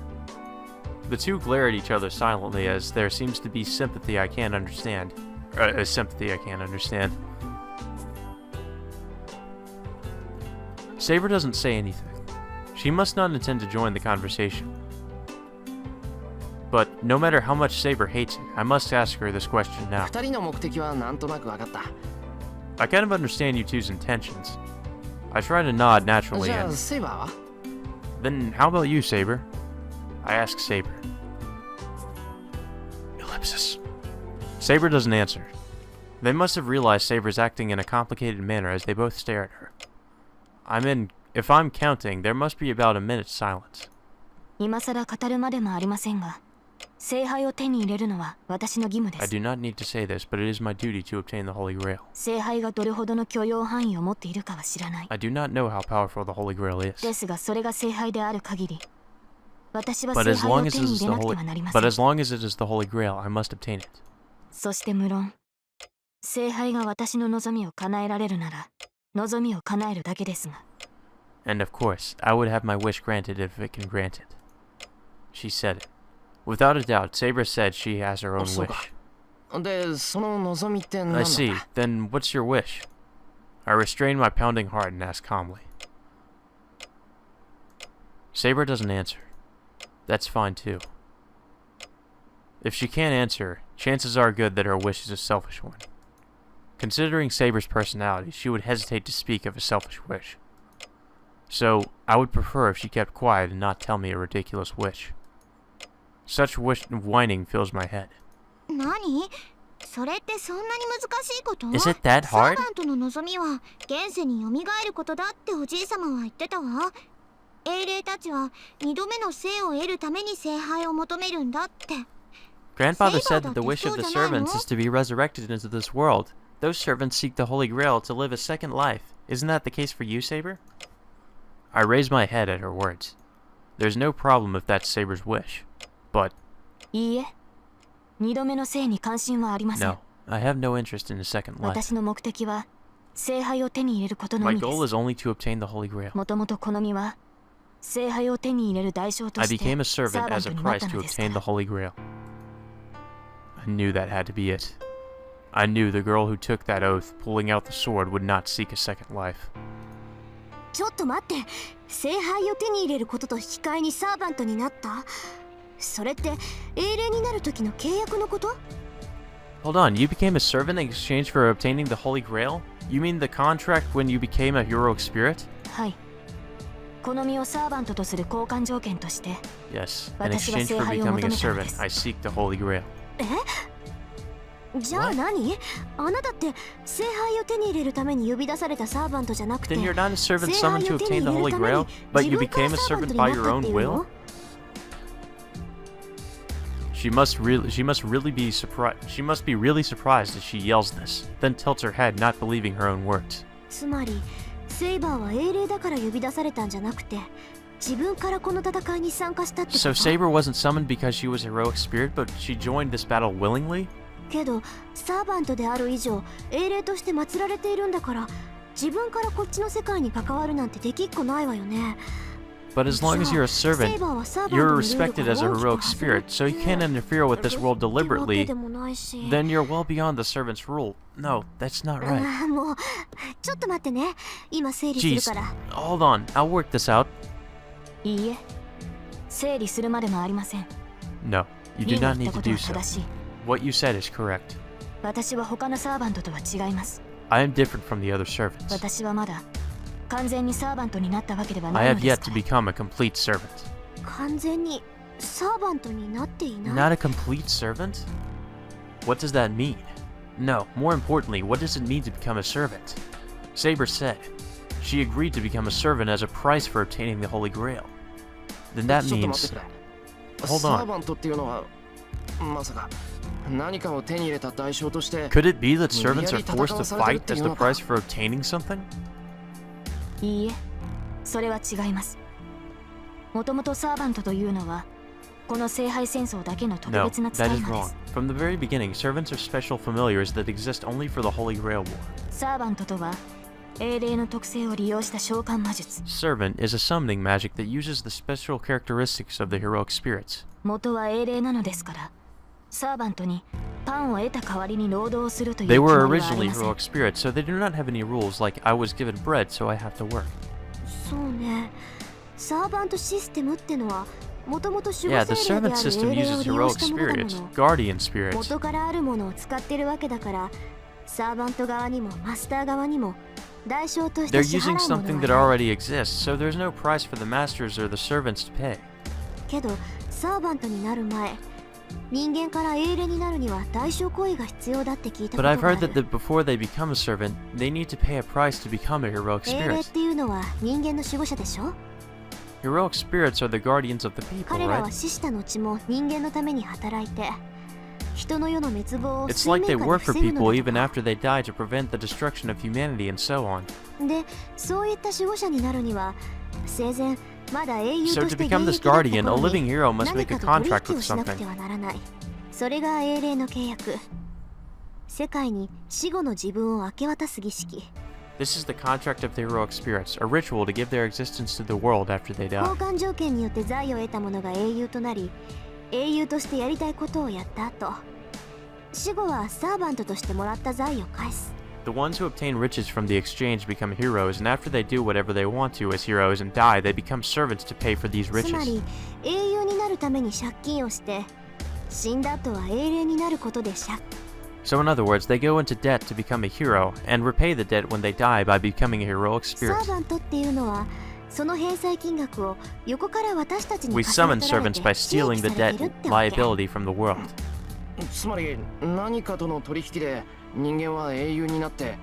The two glare at each other silently as there seems to be sympathy I can't understand. Sympathy I can't understand. Saber doesn't say anything. She must not intend to join the conversation. But no matter how much Saber hates it, I must ask her this question now. 二人の目的はなんとなく分かった。 I kind of understand you two's intentions. I try to nod naturally じゃあ and... セイバーは Then how about you, Saber? I ask Saber. Ellipsis. Saber doesn't answer. They must have realized Saber's acting in a complicated manner as they both stare at her. If I'm counting, there must be about a minute's silence. 今さら語るまでもありませんが、聖杯を手に入れるのは私の義務で I す。 do not need to say this, but it is my duty to obtain the Holy Grail. 聖杯がどれほどの許容範囲を持っているかは知らない。 I do not know how powerful the Holy Grail で is. すがそれが聖杯である限り、私は But 聖 as 杯を long as 手 it に is 入 the れなくて Holy, はなりませ but ん。 as long as it is the Holy Grail, I must obtain it. そして無論、聖杯が私の望みを叶えられるなら、望みを叶えるだけですが。 And of course, I would have my wish granted if it can grant it. She said it. Without a doubt, Saber said she has her own そうか wish. でその望みって何な I んだ see. Then what's your wish? I restrain my pounding heart and ask calmly. Saber doesn't answer. That's fine too. If she can't answer, chances are good that her wish is a selfish one. Considering Saber's personality, she would hesitate to speak of a selfish wish. So, I would prefer if she kept quiet and not tell me a ridiculous wish. Such whining fills my head. 何？それってそんなに難しいこと？ Is it that サー hard? バントの望みは現世に蘇ることだっておじいさまは言ってたわ。英霊たちは二度目の生を得るために聖杯を求めるんだって。 Grandfather said that the wish of the servants is to be resurrected into this world. Those servants seek the Holy Grail to live a second life. Isn't that the case for you, Saber? I raise my head at her words. There's no problem if that's Saber's wish. But... いいえ、二度目の生に関心はありません。 No, I have no interest in a second life. 私の目的は聖杯を手に入れることの My みで goal す。 is only to obtain the Holy Grail. もともと好みは聖杯を手に入れる代償と I して became a サ servant ーバン as ト a になっ price た to のですか obtain the ら。 Holy Grail. I knew that had to be it. I knew the girl who took that oath, pulling out the sword, would not seek a second life. ちょっと待って、聖杯を手に入れることと引き換えにサーバントになった？それって英霊になる時の契約のこと？ Hold on, you became a servant in exchange for obtaining the Holy Grail? You mean the contract when you became a heroic spirit? はい。この身をサーバントとする交換条件として、 Yes, in 私は exchange 聖 for 杯を becoming 求 a めたの servant, です。 I seek the Holy Grail. じゃあ何？あなたって聖杯を手に入れるために呼び出されたサーバントじゃなくて、 Then you're not a servant 聖 summoned 杯 to を手に obtain the 入れ Holy るために Grail, but 自 you 分から became a サーバント servant に by なった your って own いうの？ will? She must be really surprised as she yells this, then tilts her head, not believing her own words. つまりセイバーは英霊だから呼び出されたんじゃなくて、自分からこの戦いに参加したってこと？ So Saber wasn't summoned because she was a heroic spirit, but she joined this battle willingly? けどサーバントである以上英霊として祀られているんだから、自分からこっちの世界に関わるなんてできっこないわよね。 But as long as you're a servant, you're respected as a heroic spirit, so you can't interfere with this world deliberately. Then you're well beyond the servant's rule. No, that's not right. もうちょっと待ってね。今整理する Jeez, から。 hold on, I'll work this out. いいえ、整理するまでもありません。 No, you リ do ンが not 言った need こ to と do は so. 正しい。 What you said is correct. 私は他のサーバントとは違います。 I am different from the other servants. 私はまだ完全にサーバントになったわけではな I い have のです yet か to ら。 become a complete servant. 完全にサーバントになっていない。 Not a complete servant? What does that mean? No, more importantly, what does it mean to become a servant? Saber said she agreed to become a servant as a price for obtaining the Holy Grail. Then that ちょっと待っ means... てくれ。 Hold サー on. バントっていうのはまさか何かを手に入れた代償として Could it be that servants are 無理やり forced to 戦わされてるっ fight てい as う the のか？ price for obtaining something? いいえ、それは違います。もともとサーバントというのはこの聖杯戦争だけの特 No, 別な使 that い is 魔で wrong. す。 From the very beginning, servants are special familiars that exist only for the Holy Grail War. サーバントとは英霊の特性を利用した召喚魔術。 Servant is a summoning magic that uses the special characteristics of the heroic spirits. 元は英霊なのですから、サーバントにパンを得た代わりに労働するという They 決 were まりはあり originally ません。 heroic spirits, so they do not have any rules like I was given bread, so I have to work. そうね。サーバントシステムってのはもともと守護 Yeah, the 精霊で servant ある system 英霊を uses 利用 heroic したものだも spirits, の。 guardian spirits. 元からあるものを使ってるわけだから、サーバント側にもマスター側にも代償として They're 支払 using うも something の that はない。 already exists, so there's no price for the masters or the servants to pay. けどサーバントになる前、人間から英霊になるには代償行為が必要だって聞いたこ But とが I've あ heard る that before they become a servant, they need to pay a price to become a heroic 英霊っ spirit. ていうのは人間の守護者でしょ。 Heroic spirits are the guardians of the people, 彼ら right? は死した後も人間のために働いて、人の世の滅亡を It's 水 like they 面下で work for 防ぐの people だ even と after they die to prevent the destruction of humanity and so on. か。で、そういった守護者になるには生前まだ英雄 So と to して become 現 this 役だった guardian, a 頃 living に hero must 何 make か a と取 contract 引 with をしなくて something. はならない。それが英霊の契約。世界に死後の自分を明け渡す儀式。 This is the contract of the heroic spirits, a ritual to give their existence to the world after they 交 die. 換条件によって財を得た者が英雄となり、英雄としてやりたいことをやった後、死後はサーバントとしてもらった財を返す。 The ones who obtain riches from the exchange become heroes, and after they do whatever they want to as heroes and die, they become servants to pay for these つま riches. り英雄になるために借金をして、死んだ後は英霊になることで借 So in other words, they go into debt to become a hero, and repay the debt when they die by becoming a heroic サ spirit. ーバントっていうのはその返済金額を横から私たちに We 貸さ summon れ取られ servants て by 収益 stealing さ the れてい debt るってわけ。 liability from the world. つまり何かとの取引で人間は英雄になって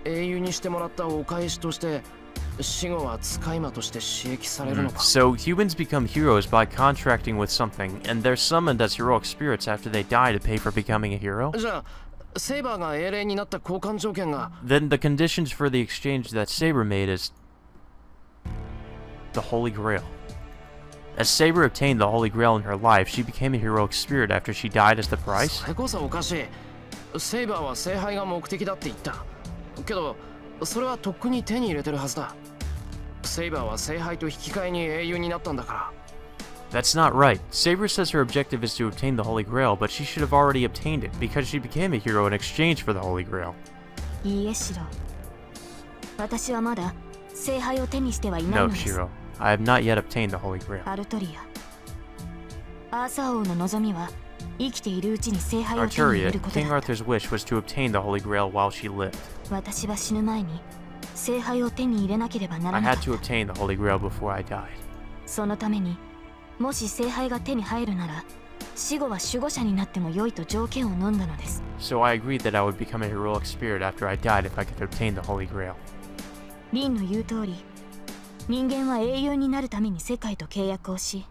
英雄にしてもらったお返しとして死後は使い魔として刺激されるのか。 So humans become heroes by contracting with something, and they're summoned as heroic spirits after they die to pay for becoming a hero? じゃあセイバーが英霊になった交換条件が Then the conditions for the exchange that Saber made is the Holy Grail. As Saber obtained the Holy Grail in her life, she became a heroic spirit after she died as the price? それこそおかしい。セイバーは聖杯が目的だって言った。けどそれはとっくに手に入れてるはずだ。セイバーは聖杯と引き換えに英雄になったんだから。 That's not right. Saber says her objective is to obtain the Holy Grail, but she should have already obtained it because she became a hero in exchange for the Holy Grail. いいえ、シロ。私はまだ聖杯を手にしてはいない No, のです。 Shiro. I have not yet obtained the Holy Grail. アルトリア。アーサー王の望みは生きているうちに聖杯を手に入れ Arturia, ること King だった。 Arthur's wish was to obtain the Holy Grail while she lived. 私は死ぬ前に聖杯を手に入れなければなら I なか had っ to た。 obtain the Holy Grail before I died. そのためにもし聖杯が手に入るなら死後は守護者になっても良いと条件を飲んだのです。 So I agreed that I would become a heroic spirit after I died if I could obtain the Holy Grail. リンの言う通り、人間は英雄になるために世界と契約をし、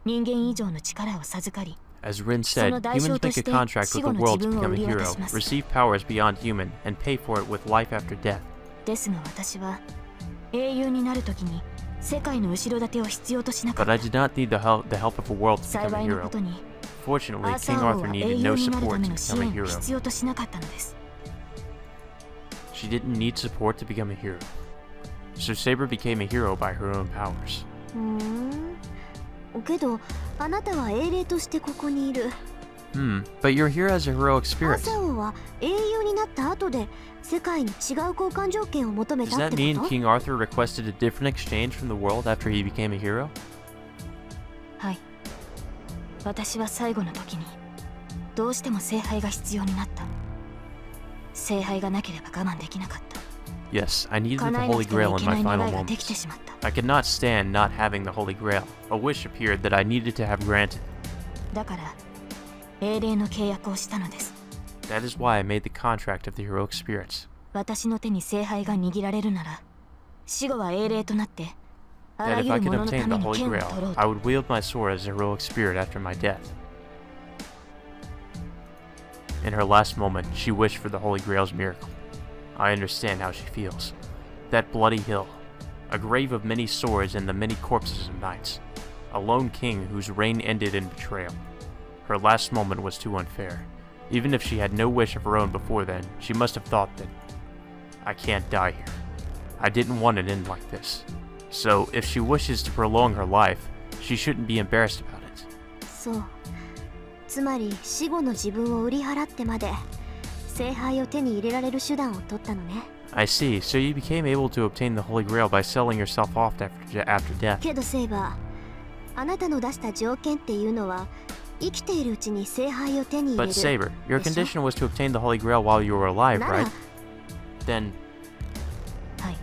人間以上の力を授かり、 As Rin said, humans make a contract with the world to become a hero, receive powers beyond human, and pay for it with life after death. ですが私は英雄になるときに世界の後ろ盾を必要としなかっ But I た。 did not need the help of a world to become a 幸いなこ hero. とに、 Fortunately, アーサ King ー王 Arthur は英 needed 雄 no になるた support め to の支 become a 援を hero. 必要としなかったのです。 She didn't need support to become a hero. So Saber became a hero by her own powers. けどあなたは英霊としてここにいる。 But you're here as a heroic アー spirit. サー王は英雄になった後で世界に違う交換条件を求め Does たっ that て mean こと？ King Arthur requested a different exchange from the world after he became a hero? はい。私は最後の時にどうしても聖杯が必要になった。聖杯がなければ我慢できなかった。 Yes, I needed the 叶えな Holy くては Grail い in け my ない願 final いができて moments. しまった。 I could not stand not having the Holy Grail. A wish appeared that I needed to have granted. だから英霊の契約をしたのです。 That is why I made the contract of the heroic spirits. 私の手に聖杯が握られるなら、死後は英霊となってあ That ら if ゆ I る could もののた obtain め the に Holy 剣を取ろ Grail, う I と。 would wield my sword as a heroic spirit after my death. In her last moment, she wished for the Holy Grail's miracle. I understand how she feels. That bloody hill, a grave of many swords and the many corpses of knights, a lone king whose reign ended in betrayal. Her last moment was too unfair. Even if she had no wish of her own before then, she must have thought that, I can't die here. I didn't want it end like this. So, if she wishes to prolong her life, she shouldn't be embarrassed about it. そう。つまり死後の自分を売り払ってまで聖杯を手に入れられる手段を取ったのね。 I see, so you became able to obtain the Holy Grail by selling yourself off after death. けどセイバー、あなたの出した条件っていうのは生きているうちに聖杯を手に入れ But る。 Saber, your でしょ？ condition was to obtain the Holy Grail while you were alive, なら right? Then, はい。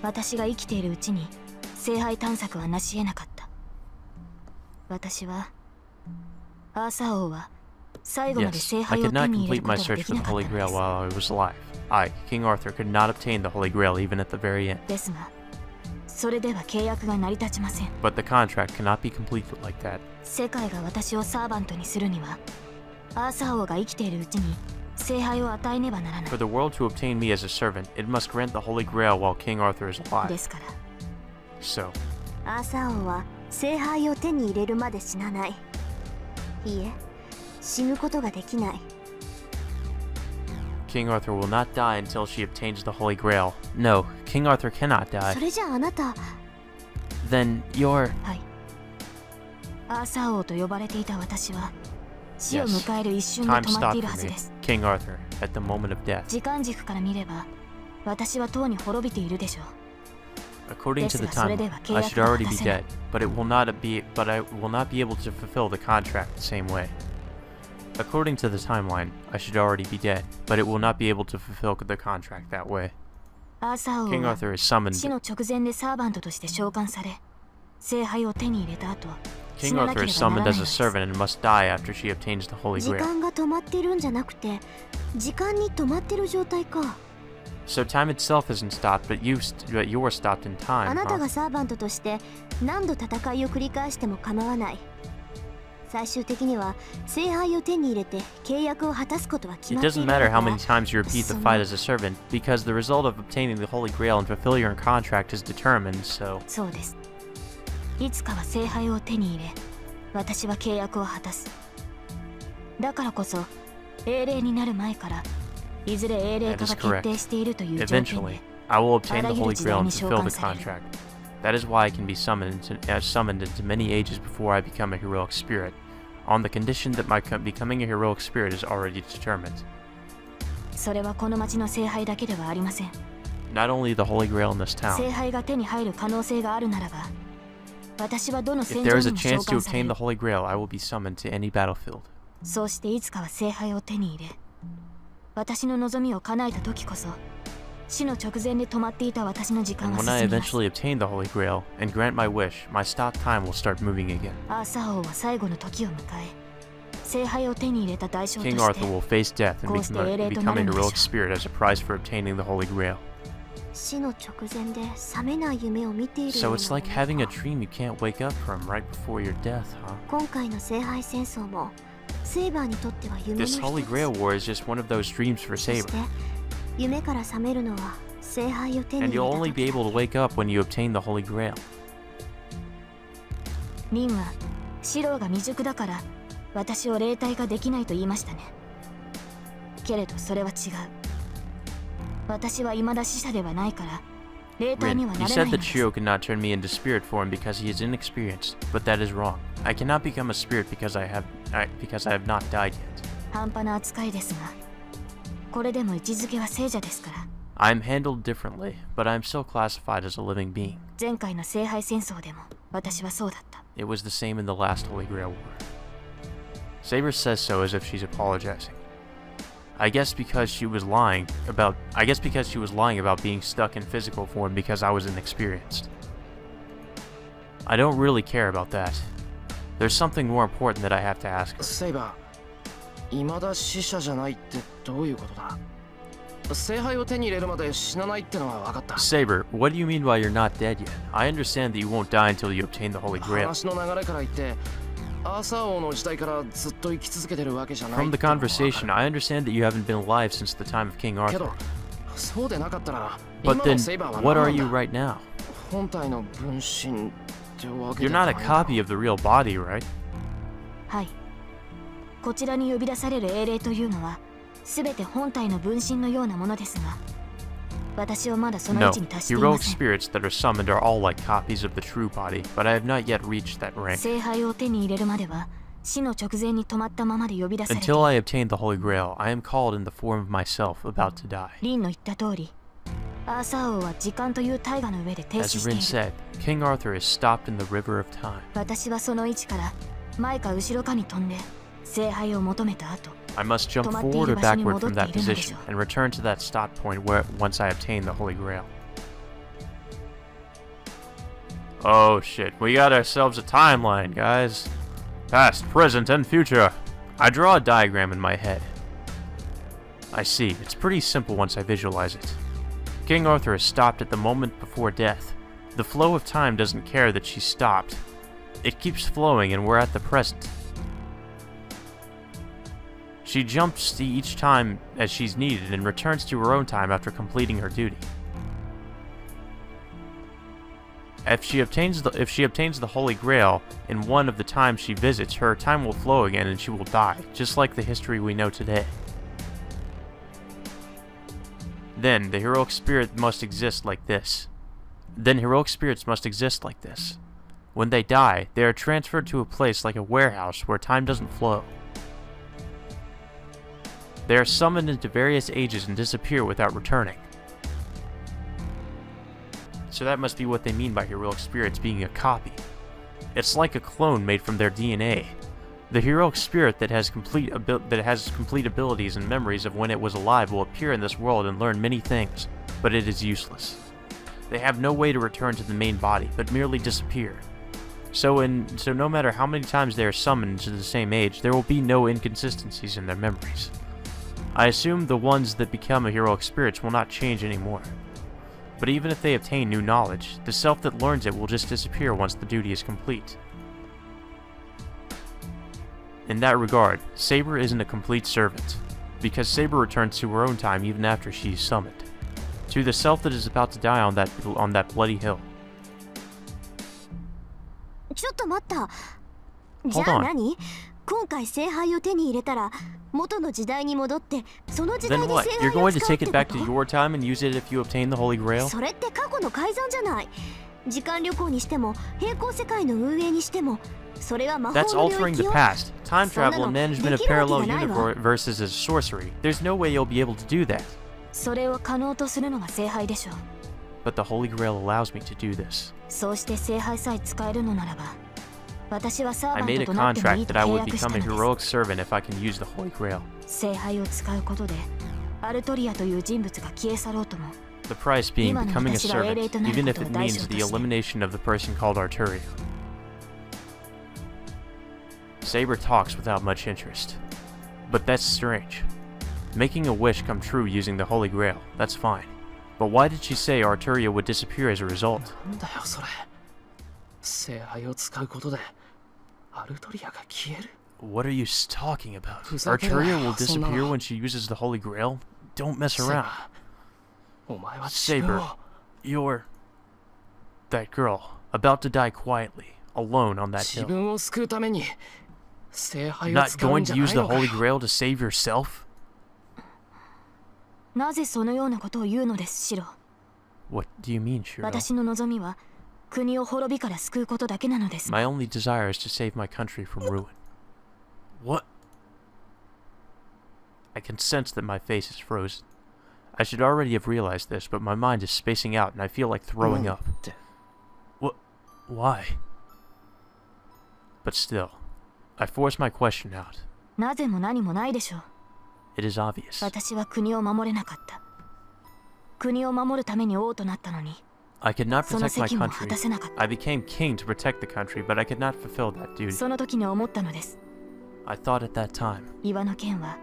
私が生きているうちに聖杯探索は成し得なかった。私はアーサー王は最後まで yes, 聖 I 杯を could 手 not に入れ complete るこ my とが search でき for な the かっ Holy たの Grail です。 while I was alive. I, King Arthur, could not obtain the Holy Grail even at the very end. ですが、それでは契約が成り立ちません。 But the contract cannot be completed like that. 世界が私をサーバントにするには、アーサー王が生きているうちに聖杯を与えねばならない。 For the world to obtain me as a servant, it must grant the Holy Grail while King Arthur is で alive. すから、 So, アーサー王は聖杯を手に入れるまで死なない。いいえ、死ぬことができない。 King Arthur will not die until she obtains the Holy Grail. No, King Arthur cannot そ die. れじゃああなた、 Then you're... はい。アーサー王と呼ばれていた私は、死を迎える一瞬で Time 止まってい stopped るは for ず me, です。 King Arthur, at the moment of death. 時間軸から見れば、私はとうに滅びているでしょう。 According to the ですが、それで timeline, は契 I 約 should は already 果た be せない。 dead, but I will not be able to fulfill the contract the same way. According to the timeline, I should already be dead, but it will not be able to fulfill the contract that way. アーサー王 King は Arthur is summoned. 死の直前でサーバントとして召喚され、聖杯を手に入れた後、死 King ななけ Arthur れ is ばなら summoned ない as の a です。 servant and must die after she obtains the Holy 時 Grail. 間が止まってるんじゃなくて時間に止まってる状態か。 So time itself isn't stopped, but you're stopped in あ time, なた huh? がサーバントとして何度戦いを繰り返しても構わない。最終的には聖杯を手に入れて契約を果たすことは決 It まってい doesn't るの matter だ how から many times you repeat the fight as a servant, because the result of obtaining the Holy Grail and fulfilling your contract is determined, so... そうです。いつかは聖杯を手に入れ、私は契約を果たす。だからこそ、英霊になる前から、いずれ英霊化が決定しているという条件 Eventually, で、 I will obtain the あらゆる Holy 時代 Grail に and 召 fulfill 喚 the される。 contract. That is why I can be summoned into many ages before I become a heroic spirit, on the condition that my becoming a heroic spirit is already determined. それはこの町の聖杯だけではありません。 Not only the Holy Grail in this 聖 town, 杯が手に入る可能性があるならば、私はどの If 戦 there 場 is に a も召 chance to 喚され obtain る the。Holy Grail, I will be summoned to any battlefield. そうしていつかは聖杯を手に入れ、私の望みを叶えた時こそ、死の直前で止まっていた私の時間 And は when 進 I みます。 eventually obtain the Holy Grail and grant my wish, my stop time will start moving again. アーサー王は最後の時を迎え、聖杯を手に入れた代償と King して Arthur will face death and こうして英霊とな become る a ので heroic しょ spirit as a prize for obtaining the Holy Grail. 死の直前で覚めない夢を見ているよ So うな it's like もの having a か dream you can't wake up from right before your death, huh? 今回の聖杯戦争もセイバーにとっては夢の This 一 Holy つ。 Grail war is just one of those dreams for そし Saber, て夢から覚めるのは聖杯を手に and 入 you'll れ only た be 時 able to wake up when you obtain the Holy Grail. リンはシローが未熟だから私を霊体化できないと言いましたね。けれどそれは違う。私は未だ死者ではないから霊体に Rin, は you なれな said いの that です。 Shiro could not turn me into spirit form because he is inexperienced, but that is wrong. I cannot become a spirit because I have not died yet. 半端な扱いですが、これでも位置づけは聖者ですから。 I am handled differently, but I am still classified as a living being. 前回の聖杯戦争でも私はそうだった。 It was the same in the last Holy Grail War. Saber says so as if she's apologizing. I guess because she was lying about being stuck in physical form because I was inexperienced. I don't really care about that. There's something more important that I have to ask her. セイバー、未だ死者じゃないってどういうことだ？聖杯を手に入れるまで死なないってのは分かった。 Saber, what do you mean by you're not dead yet? I understand that you won't die until you obtain the Holy Grail. 話の流れから言って、アーサー王の時代からずっと生き続けてるわけじゃない。 From the conversation, I understand that you haven't been alive since the time of King けど Arthur. そうでなかったら、 But 今 then, のセイバーは what 何 are な you んだ？ right now? 本体の分身ってわけ You're で not は a ないだろ copy of the real body, right? はい。こちらに呼び出される英霊というのは全て本体の分身のようなものですが、私はまだその位 No, 置に達していま heroic せん。 spirits that are summoned are all like copies of the true body, but I have not yet reached that rank. 聖杯を手に入れるまでは死の直前に止まったままで呼び出されて、 Until I obtain the Holy Grail, I am called in the form of myself about to die. リンの言った通り、アーサー王は時間という大河の上で停止 As してい Rin る。 said, King Arthur is stopped in the river of time. 私はその位置から前か後ろかに飛んで聖杯を求めた後、 I must jump forward or backward from that position and return to that stop point once I obtain the Holy Grail. Oh shit, we got ourselves a timeline, guys. Past, present, and future. I draw a diagram in my head. I see, it's pretty simple once I visualize it. King Arthur is stopped at the moment before death. The flow of time doesn't care that she's stopped. It keeps flowing and we're at the present. She jumps each time as she's needed and returns to her own time after completing her duty. If she obtains the Holy Grail in one of the times she visits, her time will flow again and she will die, just like the history we know today. Then the heroic spirit must exist like this. Heroic spirits must exist like this. When they die, they are transferred to a place like a warehouse where time doesn't flow. They are summoned into various ages and disappear without returning. So that must be what they mean by heroic spirits being a copy. It's like a clone made from their DNA. The heroic spirit that has complete abilities and memories of when it was alive will appear in this world and learn many things, but it is useless. They have no way to return to the main body, but merely disappear. So no matter how many times they are summoned to the same age, there will be no inconsistencies in their memories. I assume the ones that become a heroic spirits will not change anymore. But even if they obtain new knowledge, the self that learns it will just disappear once the duty is complete. In that regard, Saber isn't a complete servant, because Saber returns to her own time even after she is summoned, to the self that is about to die on that bloody hill. ちょっと待った。 Hold じゃあ on. 何？今回聖杯を手に入れたら元の時代に戻ってその時代 Then に what? 聖 You're 杯を going to 使うっ take て it こ back to と？ your time and use it if you obtain the Holy Grail? それって過去の改ざんじゃない。時間旅行にしても平行世界の運営にしてもそれは魔法 That's の領 altering 域 the よ。 past. Time travel and そんなの management of できるわけ parallel がないわ。 universes is sorcery. There's no way you'll be able to do that. それを可能とするのが聖杯でしょう。but the Holy Grail allows me to do this. そうして聖杯さえ使えるのならば、私はサー I バ made ン a トとなってもいい contract と that I 契 would 約した become の a です heroic servant if I can use the Holy Grail. 聖杯を使うことでアルトリアという人物が消え去ろうとも The price being 今の becoming a 私が英霊 servant, となる even こ if とを it 代償 means と the して elimination of the person called Arturia. Saber talks without much interest. But that's strange. Making a wish come true using the Holy Grail, that's fine. But why did she say Arturia would disappear as a result? なんだよそれ。聖杯を使うことでアルトリアが消える。 What are you talking about? ふざけるなよ、 Arturia will そんなの。 disappear when she uses the Holy Grail? Don't mess セイバ around. ー、お前は自分 Saber, を you're... that girl, about to die quietly, alone on that 自 hill. 分を救うために聖杯を Not 使うん going じ to ゃな use い the のか Holy よ。 Grail to save yourself? なぜそのようなことを言うのですシロ What do you mean, Shiro? 私の望みは国を滅びから救うことだけなのです My only desire is to save my country from ruin. What? I can sense that my face is frozen. I should already have realized this, but my mind is spacing out and I feel like throwing なん up. て What? Why? But still, I force my question out. なぜも何もないでしょう It is obvious. 私は国を守れなかった国を守るために王となったのに I could not その protect my 責務を果 country. たせなかった I became king to protect the country, but I could not fulfill that duty. その時に思ったのです I thought at that time 岩の剣は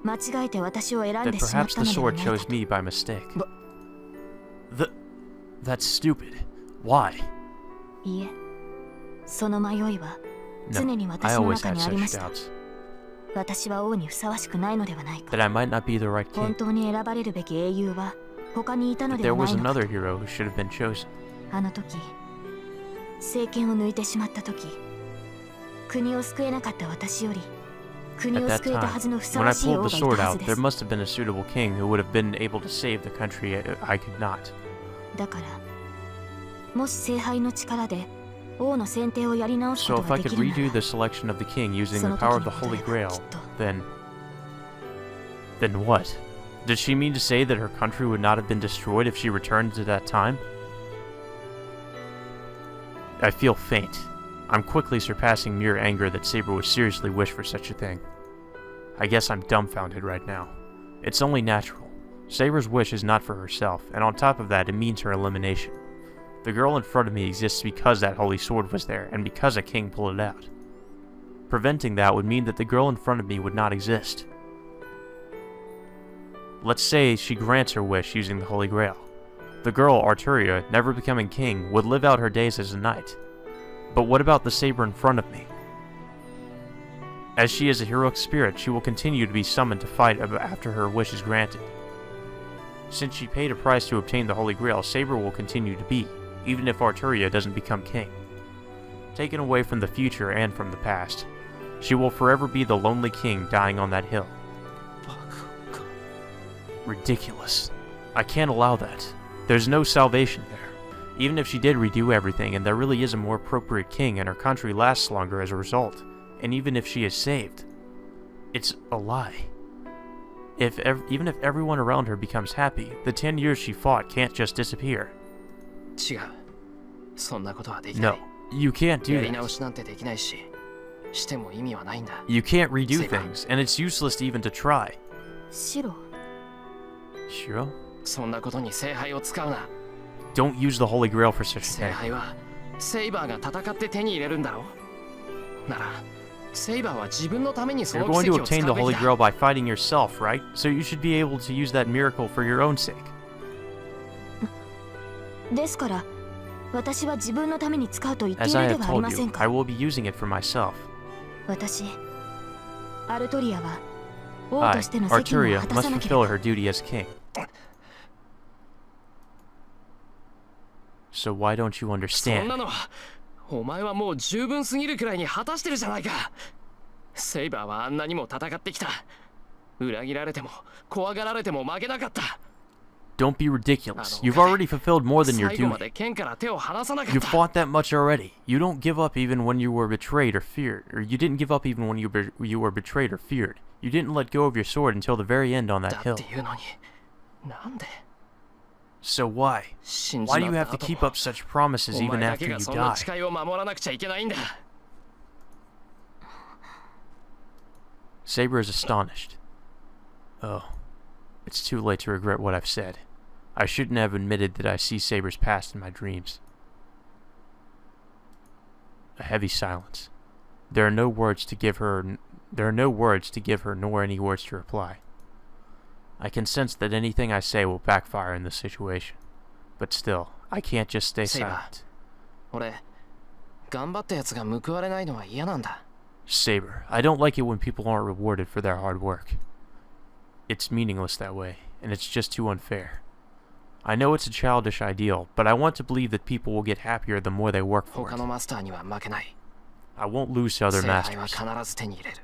間違えて私を選ん that でしまっ perhaps た the のでは sword ないか chose と me by mistake. But- That's stupid. Why? いいえその迷いは常 No, に I 私の always 中 had にあり such ました doubts. 私は王にふさわしくないのではないか That I might not be the right 本 king. 当に選ばれるべき英雄は他にいたの That で there はな was いのか another hero who should have been chosen. あの時政権を抜いてしまった時国を救えなかった私より国 At を that 救えたは time, ずのふさ when わ I しい pulled 王 the がい sword たはず out, で there す must have been a suitable king who would have been able to save the country I could not. だからもし聖杯の力で王の選定をやり直すこ So と if が I で could きるな redo ら the selection of the king using そ the の power 時 of the の Holy 答えが Grail, きっと then what? Did she mean to say that her country would not have been destroyed if she returned to that time? I feel faint. I'm quickly surpassing mere anger that Saber would seriously wish for such a thing. I guess I'm dumbfounded right now. It's only natural. Saber's wish is not for herself, and on top of that, it means her elimination. The girl in front of me exists because that holy sword was there, and because a king pulled it out. Preventing that would mean that the girl in front of me would not exist. Let's say she grants her wish using the Holy Grail. The girl, Arturia, never becoming king, would live out her days as a knight. But what about the saber in front of me? As she is a heroic spirit, she will continue to be summoned to fight after her wish is granted. Since she paid a price to obtain the Holy Grail, Saber will continue to be, even if Arturia doesn't become king. Taken away from the future and from the past, she will forever be the lonely king dying on that hill. バカか。 Ridiculous. I can't allow that. There's no salvation there. Even if she did redo everything and there really is a more appropriate king and her country lasts longer as a result, and even if she is saved, it's a lie. Even if everyone around her becomes happy, the 10 years she fought can't just disappear. 違う。そんなことはできな No, い。 you can't do やり直 that. しなんてできないし、しても意味はないんだ。 You can't redo Saber. things, and it's useless even to try. シロ Shiro? そんなことに聖杯を使うな。 Don't use the Holy Grail for such a 聖 thing. 杯はセイバーが戦って手に入れるんだろなら、セイバーは自分のためにそ You're の going 奇 to 跡を使 obtain う the べ Holy きだ。 Grail by fighting yourself, right? So you should be able to use that miracle for your own sake. ですから私は自分のために使うと言ってい As る I で have はあり told ません you, か I will be using it for myself. 私アルトリアは王と I, しての責務を Arturia, 果た must さなけれ fulfill ば her duty as king. So why don't you そん understand? なのは、お前はもう十分すぎるくらいに果たしてるじゃないか。セイバーはあんなにも戦ってきた。裏切られても、怖がられても負けなかった。 Don't be ridiculous. You've already fulfilled more than your 最後ま duty. で剣から手を離さなかっ You た。 fought that much already. You don't give up even when you were betrayed or feared. Or you didn't give up even when you were betrayed or feared. You didn't let go of your sword until the very end on だ that っ hill. ていうのに、なんで So why? 死んじ Why ま do っ you た have to 後 keep up such promises お even 前だ after け you がその die? 誓いを守らなくちゃいけないんだ。 Saber is astonished. Oh, it's too late to regret what I've said. I shouldn't have admitted that I see Saber's past in my dreams. A heavy silence. There are no words to give her, nor any words to reply. I can sense that anything I say will backfire in this situation. But still, I can't just stay silent. 俺、頑張ったやつが報われないのは嫌なんだ。 Saber, I don't like it when people aren't rewarded for their hard work. It's meaningless that way, and it's just too unfair. I know it's a childish ideal, but I want to believe that people will get happier the more they work for 他 it. のマスターには負けない。 I won't lose to other 聖杯は masters. 必ず手に入れる。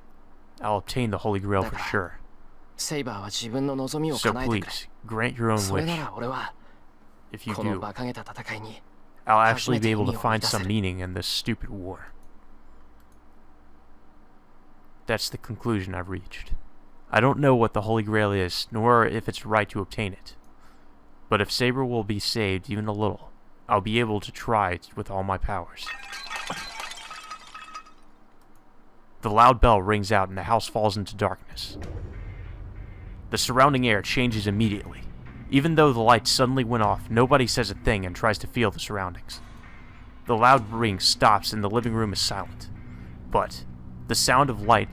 I'll obtain the Holy Grail for だから sure. セイバーは自分の望みを So 叶えてくれ。 please, grant your own それな wish. ら俺は If you この do, 馬鹿げた戦いに I'll actually be able to 初めて意味を find 見出せる。 some meaning in this stupid war. That's the conclusion I've reached. I don't know what the Holy Grail is, nor if it's right to obtain it. But if Saber will be saved even a little, I'll be able to try it with all my powers. The loud bell rings out and the house falls into darkness. The surrounding air changes immediately. Even though the lights suddenly went off, nobody says a thing and tries to feel the surroundings. The loud ring stops and the living room is silent. But the sound of light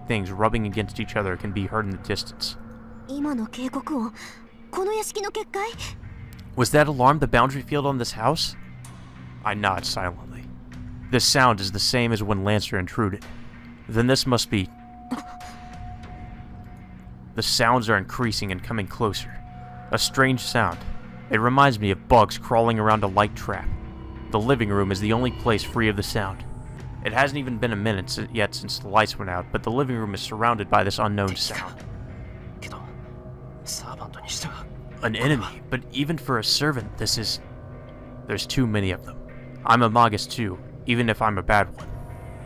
things rubbing against each other can be heard in the distance. 今の警告音、この屋敷の結界？ Was that alarm the boundary field on this house? I nod silently. This sound is the same as when Lancer intruded. Then this must be... The sounds are increasing and coming closer. A strange sound. It reminds me of bugs crawling around a light trap. The living room is the only place free of the sound. It hasn't even been a minute yet since the lights went out, but the living room is surrounded by this unknown sound. けどサーバントにしては An enemy, but even for a servant, this is... There's too many of them. I'm a Magus too, even if I'm a bad one.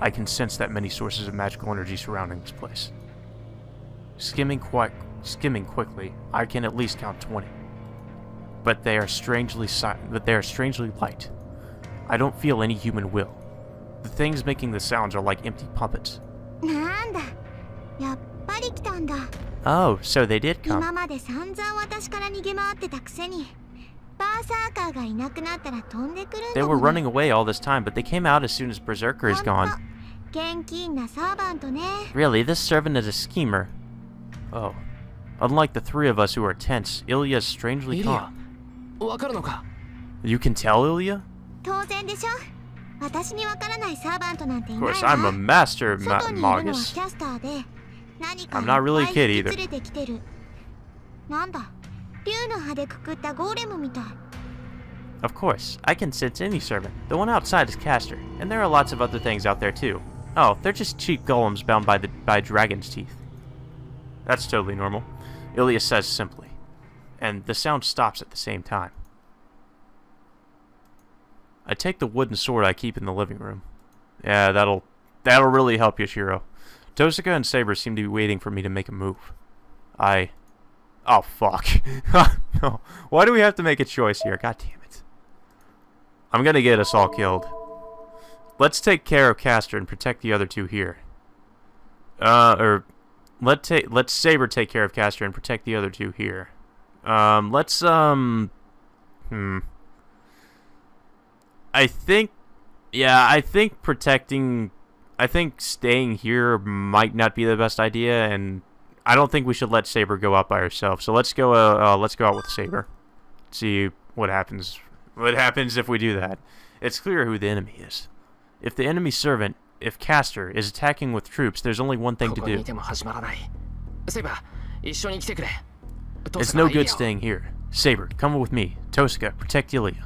I can sense that many sources of magical energy surrounding this place. Skimming quickly, I can at least count 20. But they are strangely light. I don't feel any human will. The things making the sounds are like empty puppets. なんだ、やっぱり来たんだ。 Oh, so they did 今 come. まで散々私から逃げ回ってたくせに、バーサーカーがいなくなったら飛んでくるん They だ were もん。 running away all this time, but they came out as soon as Berserker is ほんと gone. 現金なサーバントね。 Really, this servant is a schemer. Oh. Unlike the three of us who are tense, Ilya is strangely イリア calm. わかるのか You can tell, Ilya? 当然でしょ。私にわからないサーバントなんてい Of ない course, わ。 I'm a master 外にいるのは Magus. キャスターで、何か I'm not really a いっぱい kid 引 either. き連れてきてる。なんだ、竜の歯でくくったゴーレムみたい。 Of course, I can sense any servant. The one outside is Caster, and there are lots of other things out there too. Oh, they're just cheap golems bound by dragon's teeth. That's totally normal, Ilya says simply. And the sound stops at the same time. I take the wooden sword I keep in the living room. Yeah, that'll really help Yoshiro. Tosaka and Saber seem to be waiting for me to make a move. Oh, fuck. No. Why do we have to make a choice here? God damn it. I'm gonna get us all killed. Let's take care of Castor and protect the other two here. Let's Saber take care of Castor and protect the other two here. I think staying here might not be the best idea, and I don't think we should let Saber go out by herself. So let's go out with Saber. See what happens. What happens if we do that? It's clear who the enemy is. If the enemy servant, if Castor, is attacking with troops, there's only one thing こ to こにい do. ても始まらない。セイバー、一緒に来てくれ。 It's no good staying here. Saber, come with me. Tosaka, protect Ilya. なん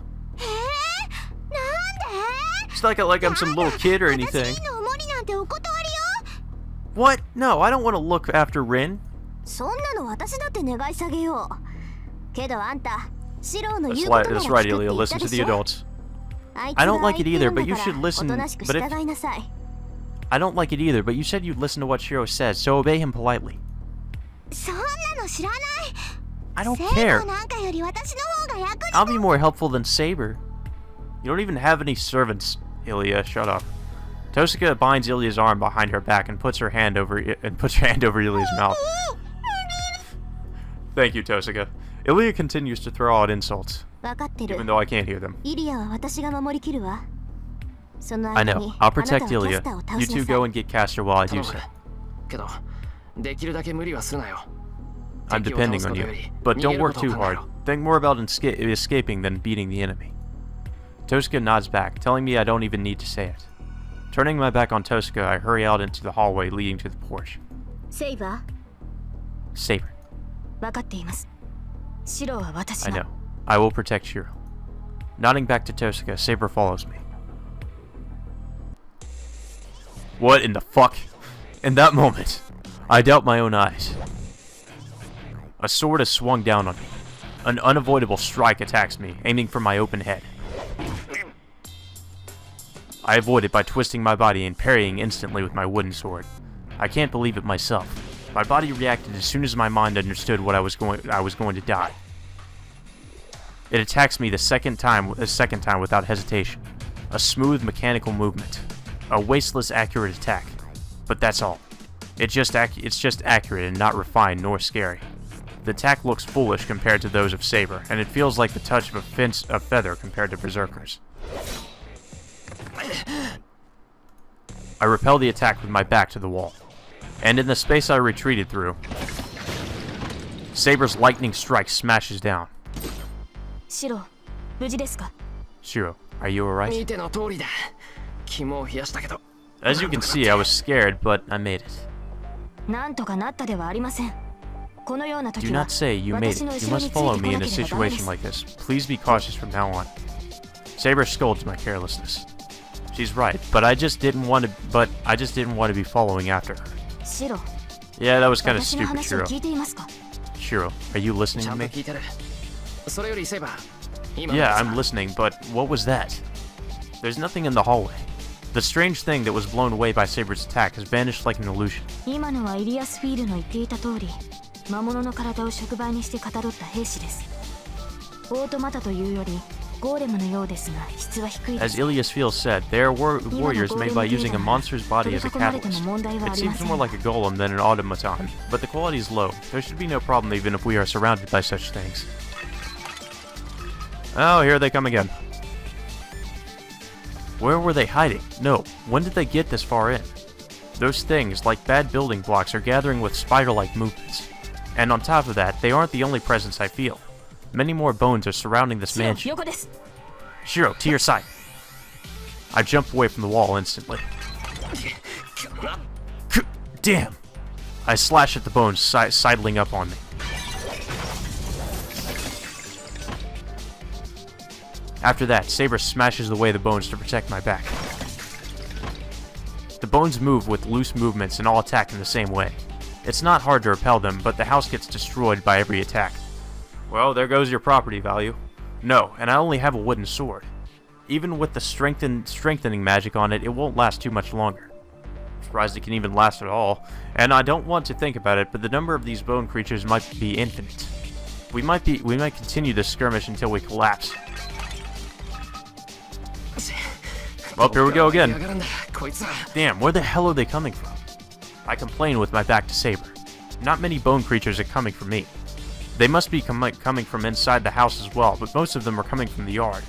で？ It's like I'm some little kid or 私 anything. のお守りなんてお断りよ。 What? No, I don't want to look after Rin. そんなの私だって願い下げよう。けどあんた、シロウの That's 言うことなら right, 聞くって Ilya. 言っ Listen た to で the しょ。 adults. あいつ I don't が like it 言って either, るんだ but you から should listen. おとなしく But if 従いなさい。 I don't like it either, but you said you'd listen to what Shiro says, so obey him politely. そんなの知らない。I don't care. なんかより私の方が役に I'll be more helpful than Saber. You don't even have any servants, Ilya. Shut up. Tosuka binds Ilya's arm behind her back and puts her hand over Ilya's mouth. Thank you, Tosuka. Ilya continues to throw out insults, 分かってる even though I can't hear them. イリアは私が守りきるわその I 間 know. に I'll あなたは protect キャ Ilya. スターを倒 You しな two さい go and get Caster while I do 頼 so. むけどできるだけ無理はするなよ I'm depending on you, but don't work too hard. Think more about escaping than beating the enemy. Tosuka nods back, telling me I don't even need to say it. Turning my back on Tosuka, I hurry out into the hallway leading to the porch. セイバ Saber. ー分かっていますシロは私 I が know. I will protect Shiro. Nodding back to Tosuka, Saber follows me. What in the fuck? In that moment, I doubt my own eyes. A sword is swung down on me. An unavoidable strike attacks me, aiming for my open head. I avoid it by twisting my body and parrying instantly with my wooden sword. I can't believe it myself. My body reacted as soon as my mind understood I was going to die. It attacks me the second time without hesitation. A smooth mechanical movement. A wasteless accurate attack. But that's all. It's just accurate and not refined nor scary. The attack looks foolish compared to those of Saber, and it feels like the touch of a feather compared to Berserkers. I repel the attack with my back to the wall. And in the space I retreated through, Saber's lightning strike smashes down. シロ無事ですか Shiro, are you alright? 見ての通りだ肝を冷やしたけど As you can see, I was scared, but I made it. なんとかなったではありませんこのような Do 時は not say you made 私の it. 後 You ろに must ついて follow こ me な in a ければダメで situation す like this. Please be cautious from now on. Saber scolds my carelessness. She's right, but I just didn't want to be following after her. シロ Yeah, that was kind of 私の stupid, 話を Shiro. 聞いていますか Shiro, are you listening ちゃ to んと me? 聞いてるそれよりセイバー今の Yeah, さ I'm listening, but what was that? There's nothing in the hallway. The strange thing that was blown away by Saber's attack has vanished like an illusion. 今のはイリアスフィールの言っていた通り魔物の体を触媒にしてかたどった兵士ですオートマタというよりゴーレムのようですが質は低いで As す Ilias Field said, they are warriors made by using a monster's body as a catalyst. It seems more like a golem than an automaton, but the quality is low. There should be no problem even if we are surrounded by such things. Oh, here they come again. Where were they hiding? No, when did they get this far in? Those things, like bad building blocks, are gathering with spider-like movements. And on top of that, they aren't the only presence I feel. Many more bones are surrounding this シロ mansion. 横です Shiro, to your side. I jump away from the wall instantly. Damn! I slash at the bones sidling up on me. After that, Saber smashes away the bones to protect my back. The bones move with loose movements and all attack in the same way. It's not hard to repel them, but the house gets destroyed by every attack. Well, there goes your property value. No, and I only have a wooden sword. Even with the strengthening magic on it, it won't last too much longer. Surprised it can even last at all. And I don't want to think about it, but the number of these bone creatures might be infinite. We might continue this skirmish until we collapse. Well, here we go again. Damn, where the hell are they coming from? I complain with my back to Saber. Not many bone creatures are coming for me. They must be coming from inside the house as well, but most of them are coming from the yard.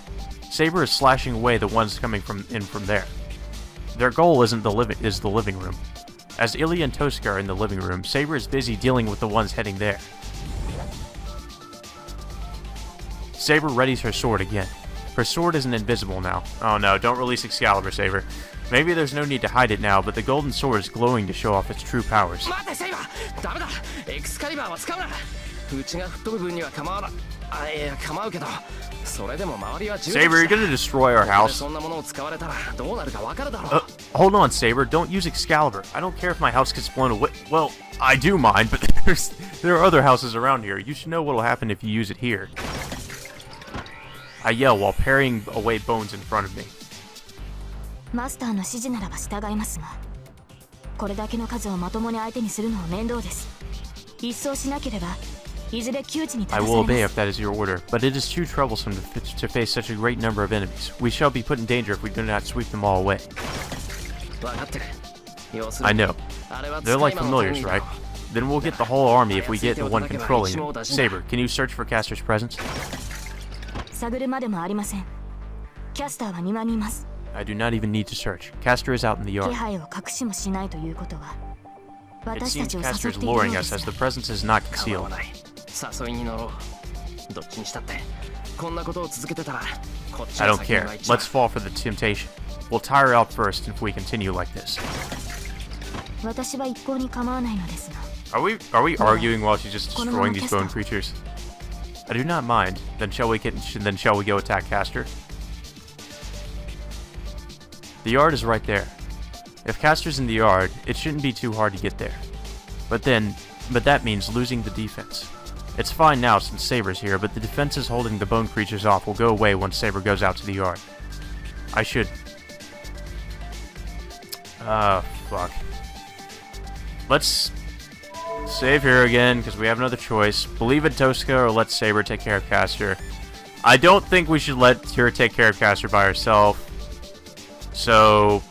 Saber is slashing away the ones coming from there. Their goal is the living room. As Ilya and Tosuka are in the living room, Saber is busy dealing with the ones heading there. Saber readies her sword again. Her sword isn't invisible now. Oh no, don't release Excalibur, Saber. Maybe there's no need to hide it now, but the golden sword is glowing to show off its true powers. 待てセイバーダメだエクスカリバーは使うなうちが吹っ飛ぶ分には構わなあいや構うけどそれでも周りは Saber, you're gonna destroy our house. そんなものを使われたらどうなるか分かるだろう Hold on, Saber. Don't use Excalibur. I don't care if my house gets blown away. Well, I do mind, but there are other houses around here. You should know what'll happen if you use it here. I yell while parrying away bones in front of me. マスターの指示ならば従いますがこれだけの数をまともに相手にするのは面倒です一掃しなければいずれ窮地に立 I たさ will れ obey ま if す that is your order, but it is too troublesome to face such a great number of enemies. We shall be put in danger if we do not sweep them all away. 分かってる。要する I に know. あれは They're 使い like 魔の familiars, 類だ right? Then we'll get the whole army if we get the one controlling them. Saber, can you search for Castor's presence? 探るまでもありません。キャスターは庭にいます。 I do not even need to search. Castor is out in the 気 yard. 配を隠しもしないということは It 私た seems ちを Castor 誘 is っているよう luring で us す as ね the presence is not 構わ concealed. ない誘いに乗ろう。どっちにしたってこんなことを続けてたらこっち I が don't 先に care. は行っちまう Let's fall for the temptation. We'll tire out first if we continue like this. 私は一向に構わないのですが Are we arguing while she's just destroying these bone creatures? I do not mind. Then shall we go attack Castor? The yard is right there. If Castor's in the yard, it shouldn't be too hard to get there. But that means losing the defense. It's fine now since Saber's here, but the defenses holding the bone creatures off will go away once Saber goes out to the yard. I should... fuck. Let's save here again, because we have another choice. Believe in Tosca or let Saber take care of Castor. I don't think we should let her take care of Castor by herself. So...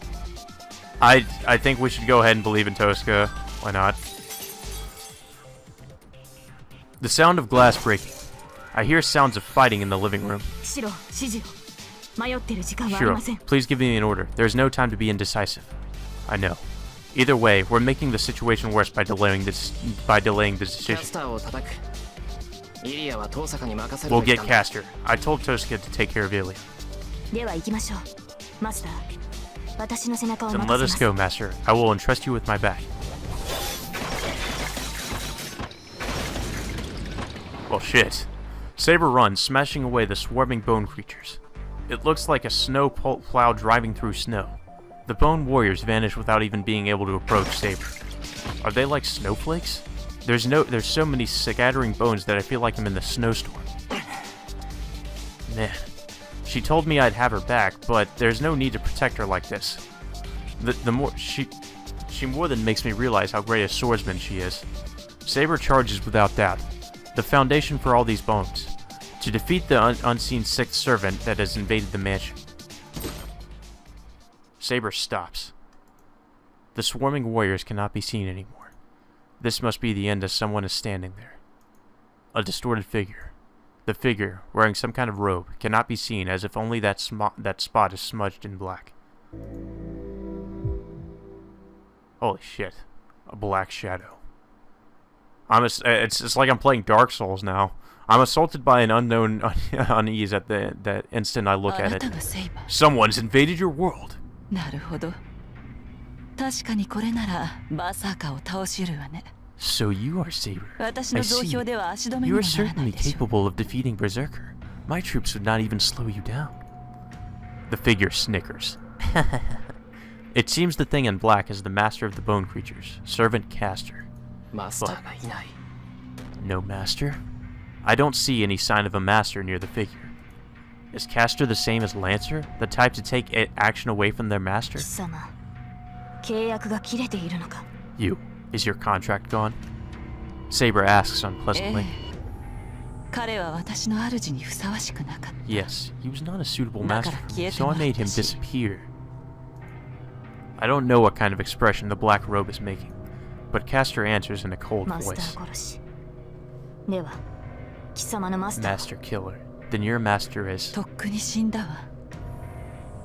I think we should go ahead and believe in Tosca. Why not? The sound of glass breaking. I hear sounds of fighting in the living room. シロ、指示を迷っている時間はあり Shiro, ません please give me an order. There is no time to be indecisive. I know. Either way, we're making the situation worse by delaying the キャ decision. スターを叩く。イリアは遠坂に任せる We'll べき get だな Castor. I told Tosca to take care of Ilya. では行きましょうマスター私の背中を Then 任 let せま us す go, Master. I will entrust you with my back. Well, shit. Saber runs, smashing away the swarming bone creatures. It looks like a snow plow driving through snow. The bone warriors vanish without even being able to approach Saber. Are they like snowflakes? There's so many scattering bones that I feel like I'm in the snowstorm. Man. She told me I'd have her back, but there's no need to protect her like this. The more she more than makes me realize how great a swordsman she is. Saber charges without doubt. The foundation for all these bones. To defeat the unseen sixth servant that has invaded the mansion. Saber stops. The swarming warriors cannot be seen anymore. This must be the end as someone is standing there. A distorted figure. The figure, wearing some kind of robe, cannot be seen as if only that spot is smudged in black. Holy shit. A black shadow. It's like I'm playing Dark Souls now. I'm assaulted by an unknown unease at that instant I look at it. Someone's invaded your world. なるほど。確かにこれならバーサーカーを倒し得るわね。 So you are Saber. 私 I の増 see. 票では足止めに You も are ならない certainly でしょう。 capable of defeating Berserker. My troops would not even slow you down. The figure snickers. It seems the thing in black is the master of the bone creatures, Servant Castor. マスターがいない。 No master? I don't see any sign of a master near the figure. Is Castor the same as Lancer, the type to take action away from their master? 貴様契約が切れているのか You, is your contract gone? Saber asks unpleasantly. ええ彼は私の主にふさわしくなかった。 Yes, he was not a suitable だか master ら for 消 me, えて so も I らっ made him たし。 disappear. I don't know what kind of expression the black robe is making, but Castor answers in a cold マスタ voice. ー殺しでは貴様のマスター Master killer. Then your master is とっくに死んだわ。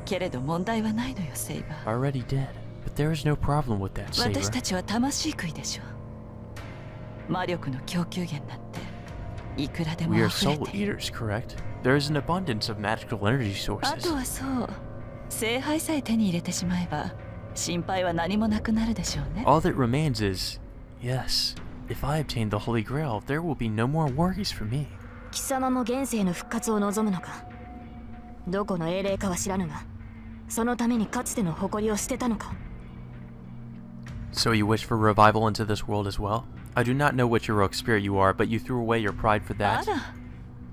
けれど問題はないのよ、セイバー。 already dead. But there is no problem with that, 私 Saber. たちは魂食いでしょう。魔力の供給源なんていくらでも We are 溢れ soul ている。 eaters, correct? There is an abundance of magical energy あ sources. とはそう、聖杯さえ手に入れてしまえば心配は何もなくなるでしょうね。 All that remains is, yes, if I obtain the Holy Grail, there will be no more worries for me. 貴様も現世の復活を望むのかどこの英霊かは知らぬがそのためにかつての誇りを捨てたのか So you wish for revival into this world as well? I do not know which heroic spirit you are, but you threw away your pride for あ that? ら、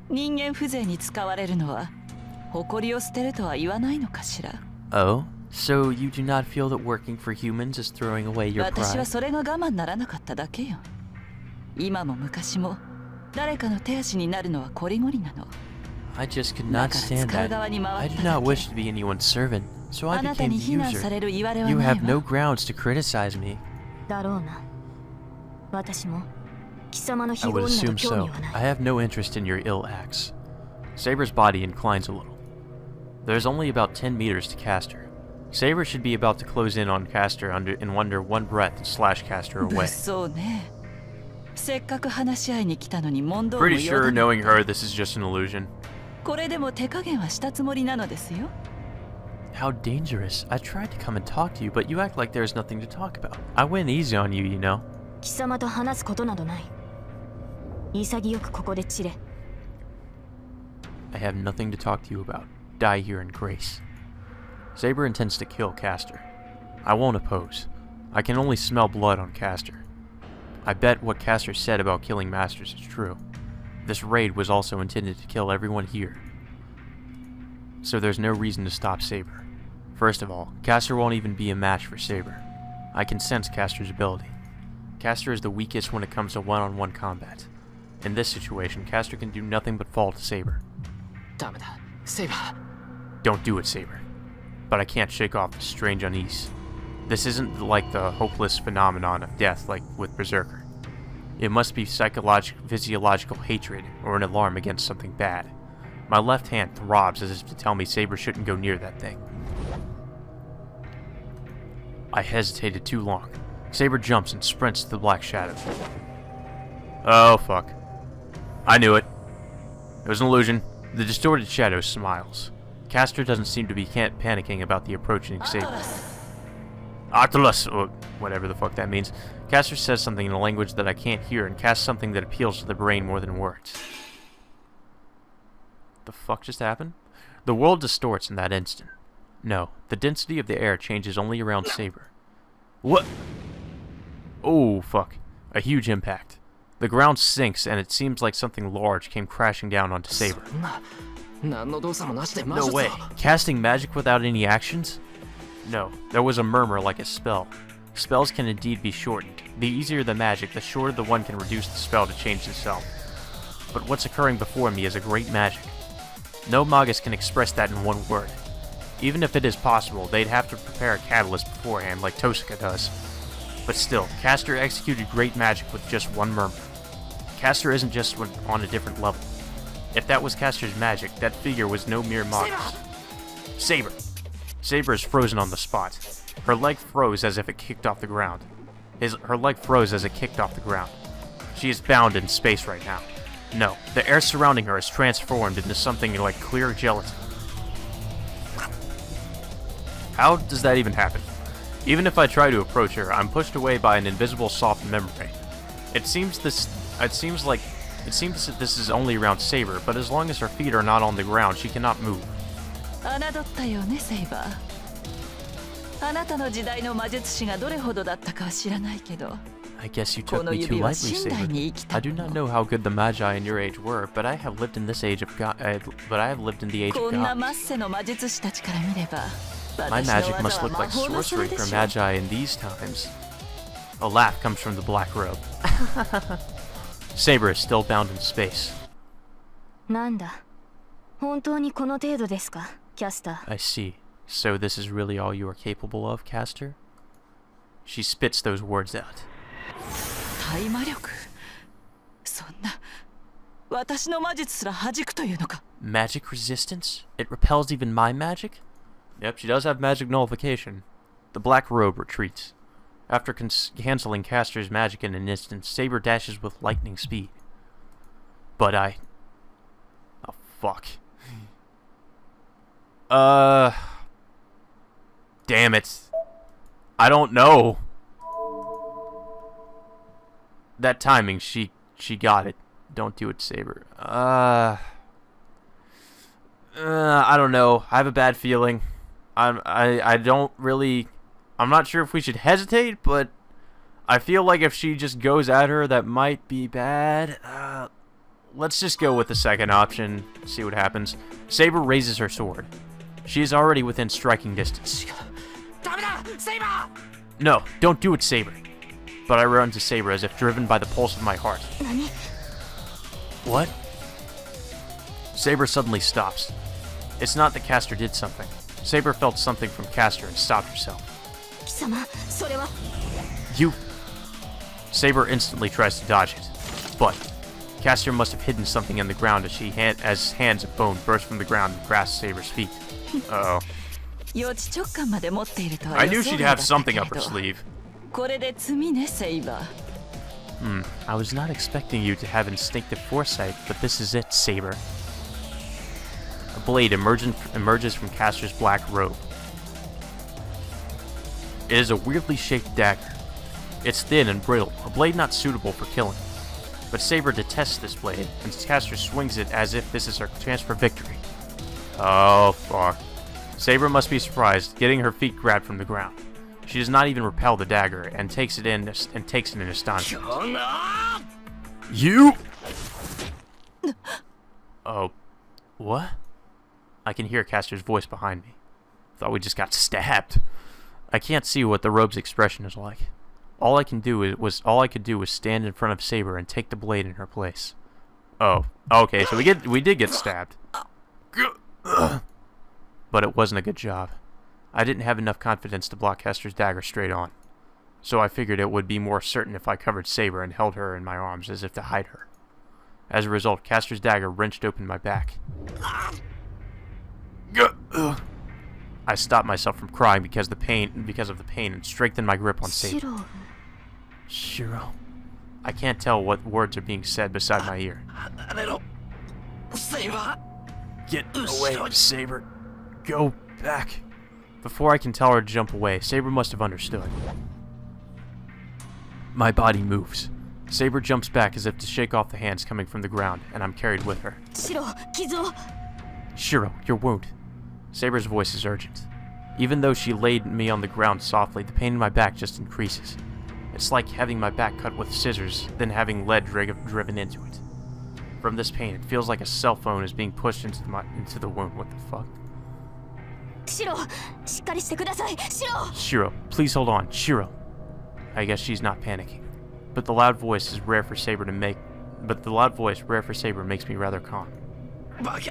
人間風情に使われるのは誇りを捨てるとは言わないのかしら。 Oh? So you do not feel that working for humans is throwing away your 私は pride? それが我慢ならなかっただけよ。今も昔も誰かの手足になるのはこりごりなの。 I just could not stand that. I did not wish to be anyone's servant, so I あなた became に the 非難さ user. れる言われは You ない have no わ。 grounds to criticize me. だろうな。私も貴様の I 非 would 業になど assume 興味 so. はな I い。 have no interest in your ill acts. Saber's body inclines a little. There's only about 10 meters to Castor. Saber should be about to close in on Castor in under one breath and slash Castor 物 away. 騒ね。せっかく話し合いに来たのに問答無 Pretty 用 sure だね。 knowing her, this is just an illusion. これでも手加減はしたつもりなのですよ。 How dangerous. I tried to come and talk to you, but you act like there's nothing to talk about. I went easy on you, you know. 貴様と話すことなどない。潔くここで散れ。 I have nothing to talk to you about. Die here in grace. Saber intends to kill Castor. I won't oppose. I can only smell blood on Castor. I bet what Castor said about killing masters is true. This raid was also intended to kill everyone here. So there's no reason to stop Saber. First of all, Castor won't even be a match for Saber. I can sense Castor's ability. Castor is the weakest when it comes to one-on-one combat. In this situation, Castor can do nothing but fall to Saber. ダメだセイバー Don't do it, Saber. But I can't shake off the strange unease. This isn't like the hopeless phenomenon of death like with Berserker. It must be physiological hatred or an alarm against something bad. My left hand throbs as if to tell me Saber shouldn't go near that thing. I hesitated too long. Saber jumps and sprints to the black shadow. Oh, fuck. I knew it. It was an illusion. The distorted shadow smiles. Castor doesn't seem to be panicking about the approaching Saber. Atlas, or whatever the fuck that means. Castor says something in a language that I can't hear and casts something that appeals to the brain more than words. The fuck just happened? The world distorts in that instant. No, the density of the air changes only around Saber. What? Oh, fuck. A huge impact. The ground sinks and it seems like something large came crashing down onto Saber. そんな何の動作もなしで魔 No 術を way. Casting magic without any actions? No, there was a murmur like a spell. Spells can indeed be shortened. The easier the magic, the shorter the one can reduce the spell to change itself. But what's occurring before me is a great magic. No magus can express that in one word. Even if it is possible, they'd have to prepare a catalyst beforehand like Tosaka does. But still, Castor executed great magic with just one murmur. Castor isn't just on a different level. If that was Castor's magic, that figure was no mere magus. Saber! Saber is frozen on the spot. Her leg froze as if it kicked off the ground. Her leg froze as it kicked off the ground. She is bound in space right now. No, the air surrounding her is transformed into something like clear gelatin. How does that even happen? Even if I try to approach her, I'm pushed away by an invisible soft membrane. It seems that this is only around Saber, but as long as her feet are not on the ground, she cannot move. 侮ったよね、セイバー。あなたの時代の魔術師がどれほどだったかは知らないけど、 I guess you こ took の me too 指は lightly, 寝台 Saber. に生きた I do not know how good the Magi in your age were, but I have lived in this age of God. But I have lived in the age こ of んな God. マッセの魔術師たちから見れば、 My 私の magic 技 must は look 魔 like 法のそれ sorcery で for しょう。 Magi in these times. A laugh comes from the black robe. Saber is still bound in space. なんだ。本当にこの程度ですか、キャスター。 I see. So this is really all you are capable of, Castor? She spits those words out. 対魔力。そんな、私の魔術すら弾くというのか。 Magic resistance? It repels even my magic? Yep, she does have magic nullification. The black robe retreats. After canceling Castor's magic in an instant, Saber dashes with lightning speed. But I... Oh, fuck. Damn it. I don't know. That timing, she got it. Don't do it, Saber. I don't know. I have a bad feeling. I don't really... I'm not sure if we should hesitate, but I feel like if she just goes at her, that might be bad. Let's just go with the second option, see what happens. Saber raises her sword. She is already within striking distance. ダメだセイバー No, don't do it, Saber. But I run to Saber as if driven by the pulse of my heart. 何 What? Saber suddenly stops. It's not that Castor did something. Saber felt something from Castor and stopped herself. 貴様それは You... Saber instantly tries to dodge it. But Castor must have hidden something in the ground as hands of bone burst from the ground and grasped Saber's feet. Uh-oh. 予知直感まで持っているとは I 予 knew 想 she'd 外だ have ったけ something up her ど sleeve. これで罪ねセイバー I was not expecting you to have instinctive foresight, but this is it, Saber. A blade emerges from Castor's black robe. It is a weirdly shaped dagger. It's thin and brittle, a blade not suitable for killing. But Saber detests this blade, and Castor swings it as if this is her chance for victory. Oh, fuck. Saber must be surprised, getting her feet grabbed from the ground. She does not even repel the dagger, and takes it in astonishment. You! Oh, what? I can hear Castor's voice behind me. Thought we just got stabbed. I can't see what the robe's expression is like. All I could do was stand in front of Saber and take the blade in her place. Oh, okay, so we did get stabbed. But it wasn't a good job. I didn't have enough confidence to block Castor's dagger straight on. So I figured it would be more certain if I covered Saber and held her in my arms as if to hide her. As a result, Castor's dagger wrenched open my back. I stopped myself from crying because of the pain and strengthened my grip on Saber. 白 Shiro. I can't tell what words are being said beside my ear. Get away, Saber. Go back. Before I can tell her to jump away, Saber must have understood. My body moves. Saber jumps back as if to shake off the hands coming from the ground, and I'm carried with her. 白傷を Shiro, your wound. Saber's voice is urgent. Even though she laid me on the ground softly, the pain in my back just increases. It's like having my back cut with scissors, then having lead driven into it. From this pain, it feels like a cell phone is being pushed into the wound. What the fuck? 白しっかりしてください白 Shiro, please hold on. Shiro. I guess she's not panicking. But the loud voice rare for Saber makes me rather calm. バカ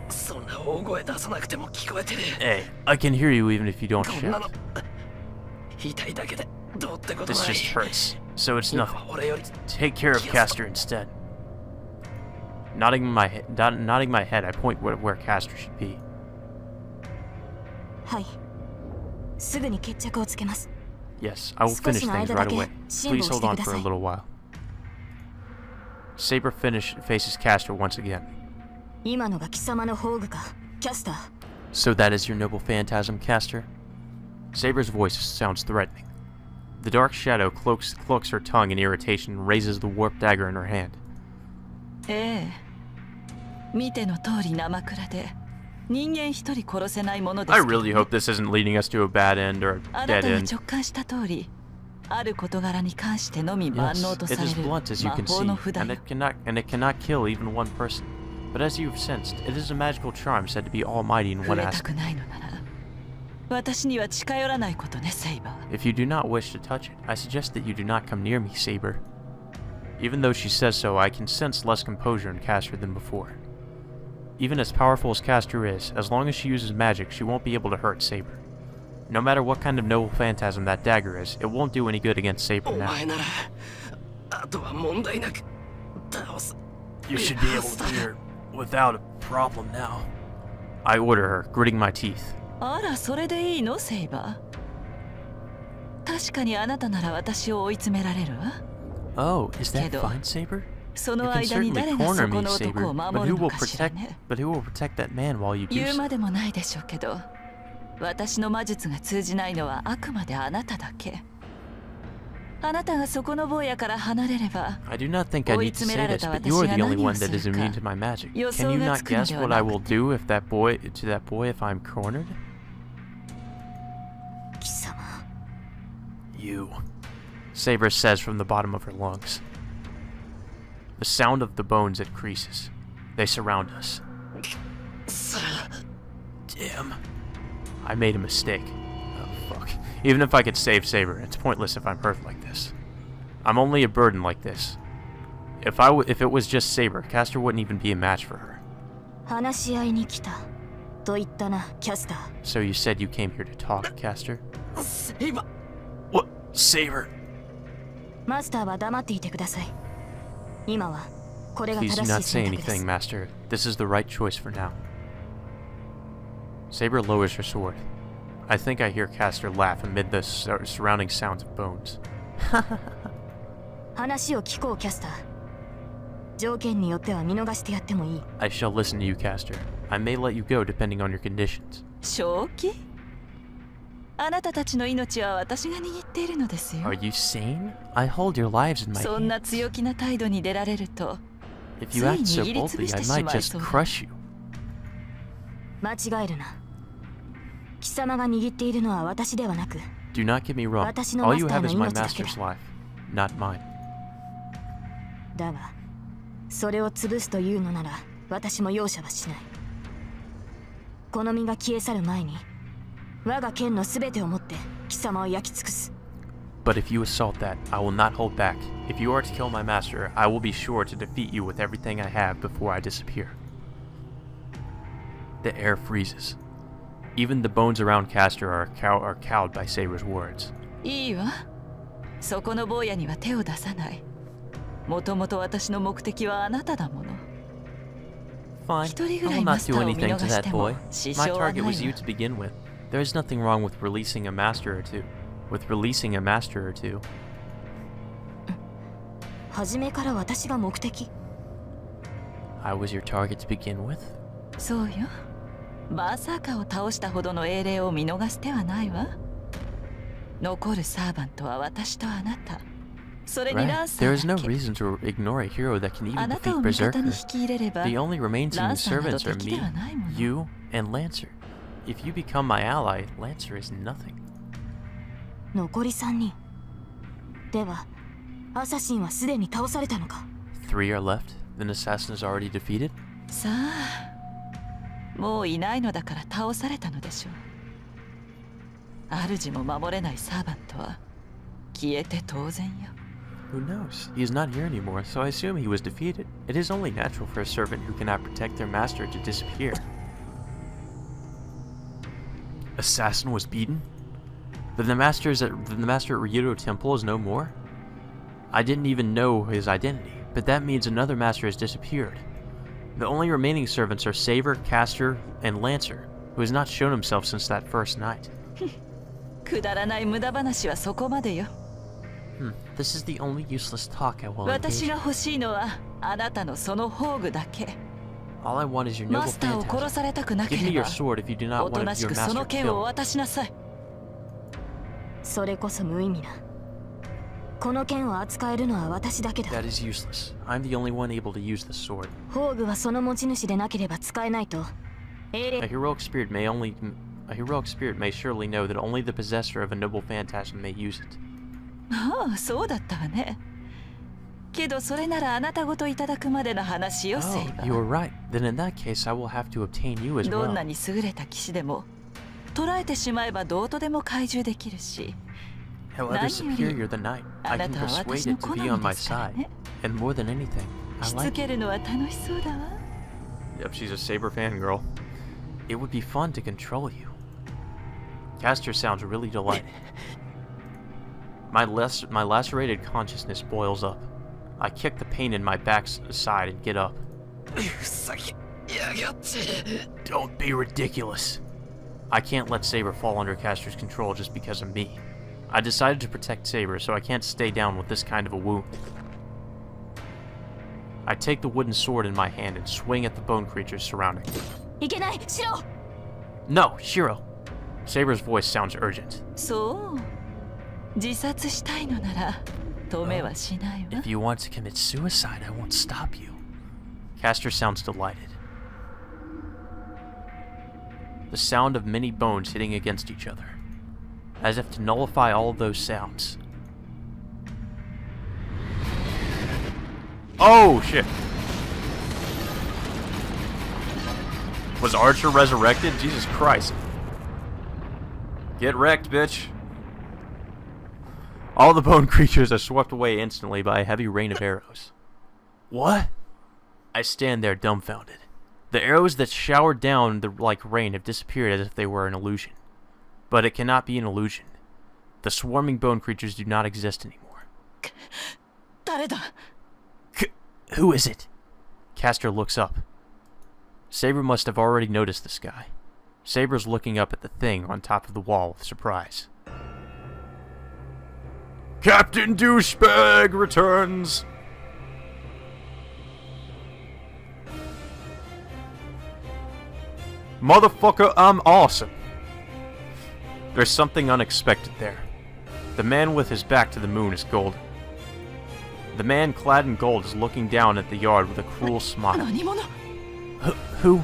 そんな大声出さなくても聞こえてる Hey, I can hear you even if you don't こんな shout. の痛いだけでどうってことな This い just hurts, so it's 今 nothing. は俺より Take care of Castor instead. Nodding my head, I point where Castor should be. はいすぐに決着をつけます Yes, I will finish things right away. Please hold on for a little while. Saber faces Castor once again. 今のが貴様の宝具かキャスター So that is your noble phantasm, Castor? Saber's voice sounds threatening. The dark shadow cloaks her tongue in irritation and raises the warped dagger in her hand. ええ見ての通り生倉で人間一人殺せないものです I けど really hope this isn't leading us to a bad end or あ a な dead たが end. 直感した通りある事柄に関してのみ万 Yes, 能と it され is る blunt as you 魔 can 法 see, の札 and よ it cannot kill even one person. But as you've sensed, it is a magical charm said to be almighty in 触 one れた aspect. くないのなら私には近寄らないことねセイバー If you do not wish to touch it, I suggest that you do not come near me, Saber. Even though she says so, I can sense less composure in Castor than before. Even as powerful as Castor is, as long as she uses magic, she won't be able to hurt Saber. No matter what kind of noble phantasm that dagger is, it won't do any good against Saber お now. 前ならあとは問題なく倒す You should be able to do her without a problem now. I order her, gritting my teeth. あらそれでいいのセイバー確かにあなたなら私を追い詰められるわ Oh, is that Kiddo. fine, Saber? そ You の can 間に certainly 誰が corner そこ me, の男 Saber, を but 守 who るの will かしら protect? ね But who will protect that man while you do 言う so? までもないでしょうけど私の魔術が通じないのはあくまであなただけあなたがそこの坊やから離れれば I do not think I need to say this, but you are the only one that is immune to my magic. Can you not guess what I will do if that boy if I'm cornered? 貴様 You, Saber says from the bottom of her lungs. The sound of the bones increases. They surround us. Damn. I made a mistake. Oh, fuck. Even if I could save Saber, it's pointless if I'm hurt like this. I'm only a burden like this. If it was just Saber, Castor wouldn't even be a match for her. 話し合いに来たと言ったな、キャスター。 So you said you came here to talk, Castor? セイバ What? Saber? マスターは黙っていてください。今はこれが Please 正 do しい not say 選択で anything, す。 Master. This is the right choice for now. Saber lowers her sword. I think I hear Castor laugh amid the surrounding sounds of bones. 話を聞こう、キャスター。条件によっては見逃してやってもいい。 I shall listen to you, Castor. I may let you go depending on your conditions. 正気？あなたたちの命は私が握っているのですよ。 Are you sane? I hold your lives in my そんな hands. 強気な態度に出られると、 If you act so boldly, I might just crush you. 間違えるな。貴様が握っているのは私ではなく、 Do not get me wrong. 私の All you マスター have の is my 命だけだ。 master's life, not mine. だが、それを潰すというのなら私も容赦はしない。この身が消え去る前に、我が剣のすべてをもって貴様を焼き尽くす。 But if you assault that, I will not hold back. If you are to kill my master, I will be sure to defeat you with everything I have before I disappear. The air freezes. Even the bones around Castor are cowed by Saber's words. いいわ。そこの坊やには手を出さない。もともと私の目的はあなただもの。 Fine, I 一人ぐら will いマ not スタ do ーを見 anything 逃 to し that ても boy. 支 My 障はない target わ。 was you to begin with. There is nothing wrong with releasing a master or two. ...初めから私が目的。 I was your target to begin with? そうよ。バーサーカーを倒したほどの英霊を見逃す手はないわ。残るサーバントは私とあなた。それにラ Right. ンサ There ー is だ no け。 reason to ignore a hero that can あ even なた defeat を味方 Berserker. に引き入れれば、 The only remaining ランサーなど servants are 敵 me, ではないもの。 you, and Lancer. If you become my ally, Lancer is nothing. 残り3人。では、アサシンはすでに倒されたのか。 3 are left? Then assassin is already defeated? さあ、もういないのだから倒されたのでしょう。主も守れないサーバントは消えて当然よ。 Who knows? He is not here anymore, so I assume he was defeated. It is only natural for a servant who cannot protect their master to disappear. Assassin was beaten? Then the master at Ryudo Temple is no more? I didn't even know his identity, but that means another master has disappeared. The only remaining servants are Saber, Castor, and Lancer, who has not shown himself since that first night. くだらない無駄話はそこまでよ。This is the only useless talk I will 私 engage が in. 欲しいのはあなたのその宝具だけ。 All I want is your マ noble スターを殺 phantasm. されたくなけ Give me れ your ば、 sword if you do not おと want なし your くその master 剣を killed. 渡しなさい。それこそ無意味だ。この剣を扱えるのは私だけだ。 That is useless. I'm the only one able to use the sword. 宝具はその持ち主でなければ使えないと。英 A 霊 heroic spirit may surely know that only the possessor of a noble phantasm may use it. ああ、そうだったわね。けどそれならあなたごといただくまでの話よ、セイ Oh, バ you ー。 are right. Then in that case, I will have to obtain you as どん well. なに優れた騎士でも捕らえてしまえばどうとでも懐柔できるし、 However 何より、 superior the knight, あ I な can たは persuade 私の it 好 to み be on で my すから side. ね。 And more than anything, し I つ like け it. るのは楽しそうだわ。 Yep, she's a Saber fangirl. It would be fun to control you. Castor sounds really delighted. My lacerated consciousness boils up. I kick the pain in my backside and get up. ふざけやがって。 Don't be ridiculous. I can't let Saber fall under Castor's control just because of me. I decided to protect Saber, so I can't stay down with this kind of a wound. I take the wooden sword in my hand and swing at the bone creatures surrounding me. いけない、シロ。 No, Shiro! Saber's voice sounds urgent. そう。自殺したいのなら止めはしないわ。 If you want to commit suicide, I won't stop you. Castor sounds delighted. The sound of many bones hitting against each other, as if to nullify all of those sounds. Oh, shit. Was Archer resurrected? Jesus Christ. Get wrecked, bitch. All the bone creatures are swept away instantly by a heavy rain of arrows. What? I stand there dumbfounded. The arrows that showered down like rain have disappeared as if they were an illusion. But it cannot be an illusion. The swarming bone creatures do not exist anymore. 誰だ? Who is it? Castor looks up. Saber must have already noticed this guy. Saber's looking up at the thing on top of the wall with surprise. Captain Douchebag returns! Motherfucker, I'm awesome! There's something unexpected there. The man with his back to the moon is golden. The man clad in gold is looking down at the yard with a cruel smile. 何者? Who?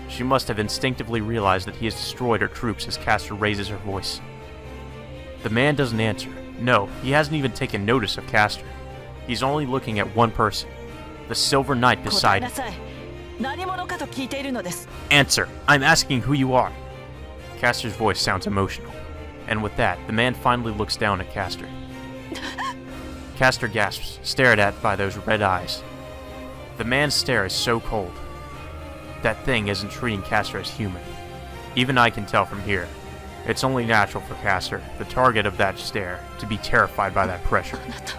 She must have instinctively realized that he has destroyed her troops as Castor raises her voice. The man doesn't answer. No, he hasn't even taken notice of Castor. He's only looking at one person. The Silver Knight beside him. 答えなさい。何者かと聞いているのです。 Answer! I'm asking who you are. Castor's voice sounds emotional. And with that, the man finally looks down at Castor. Castor gasps, stared at by those red eyes. The man's stare is so cold. That thing isn't treating Castor as human. Even I can tell from here. It's only natural for Castor, the target of that stare, to be terrified by that pressure. あなた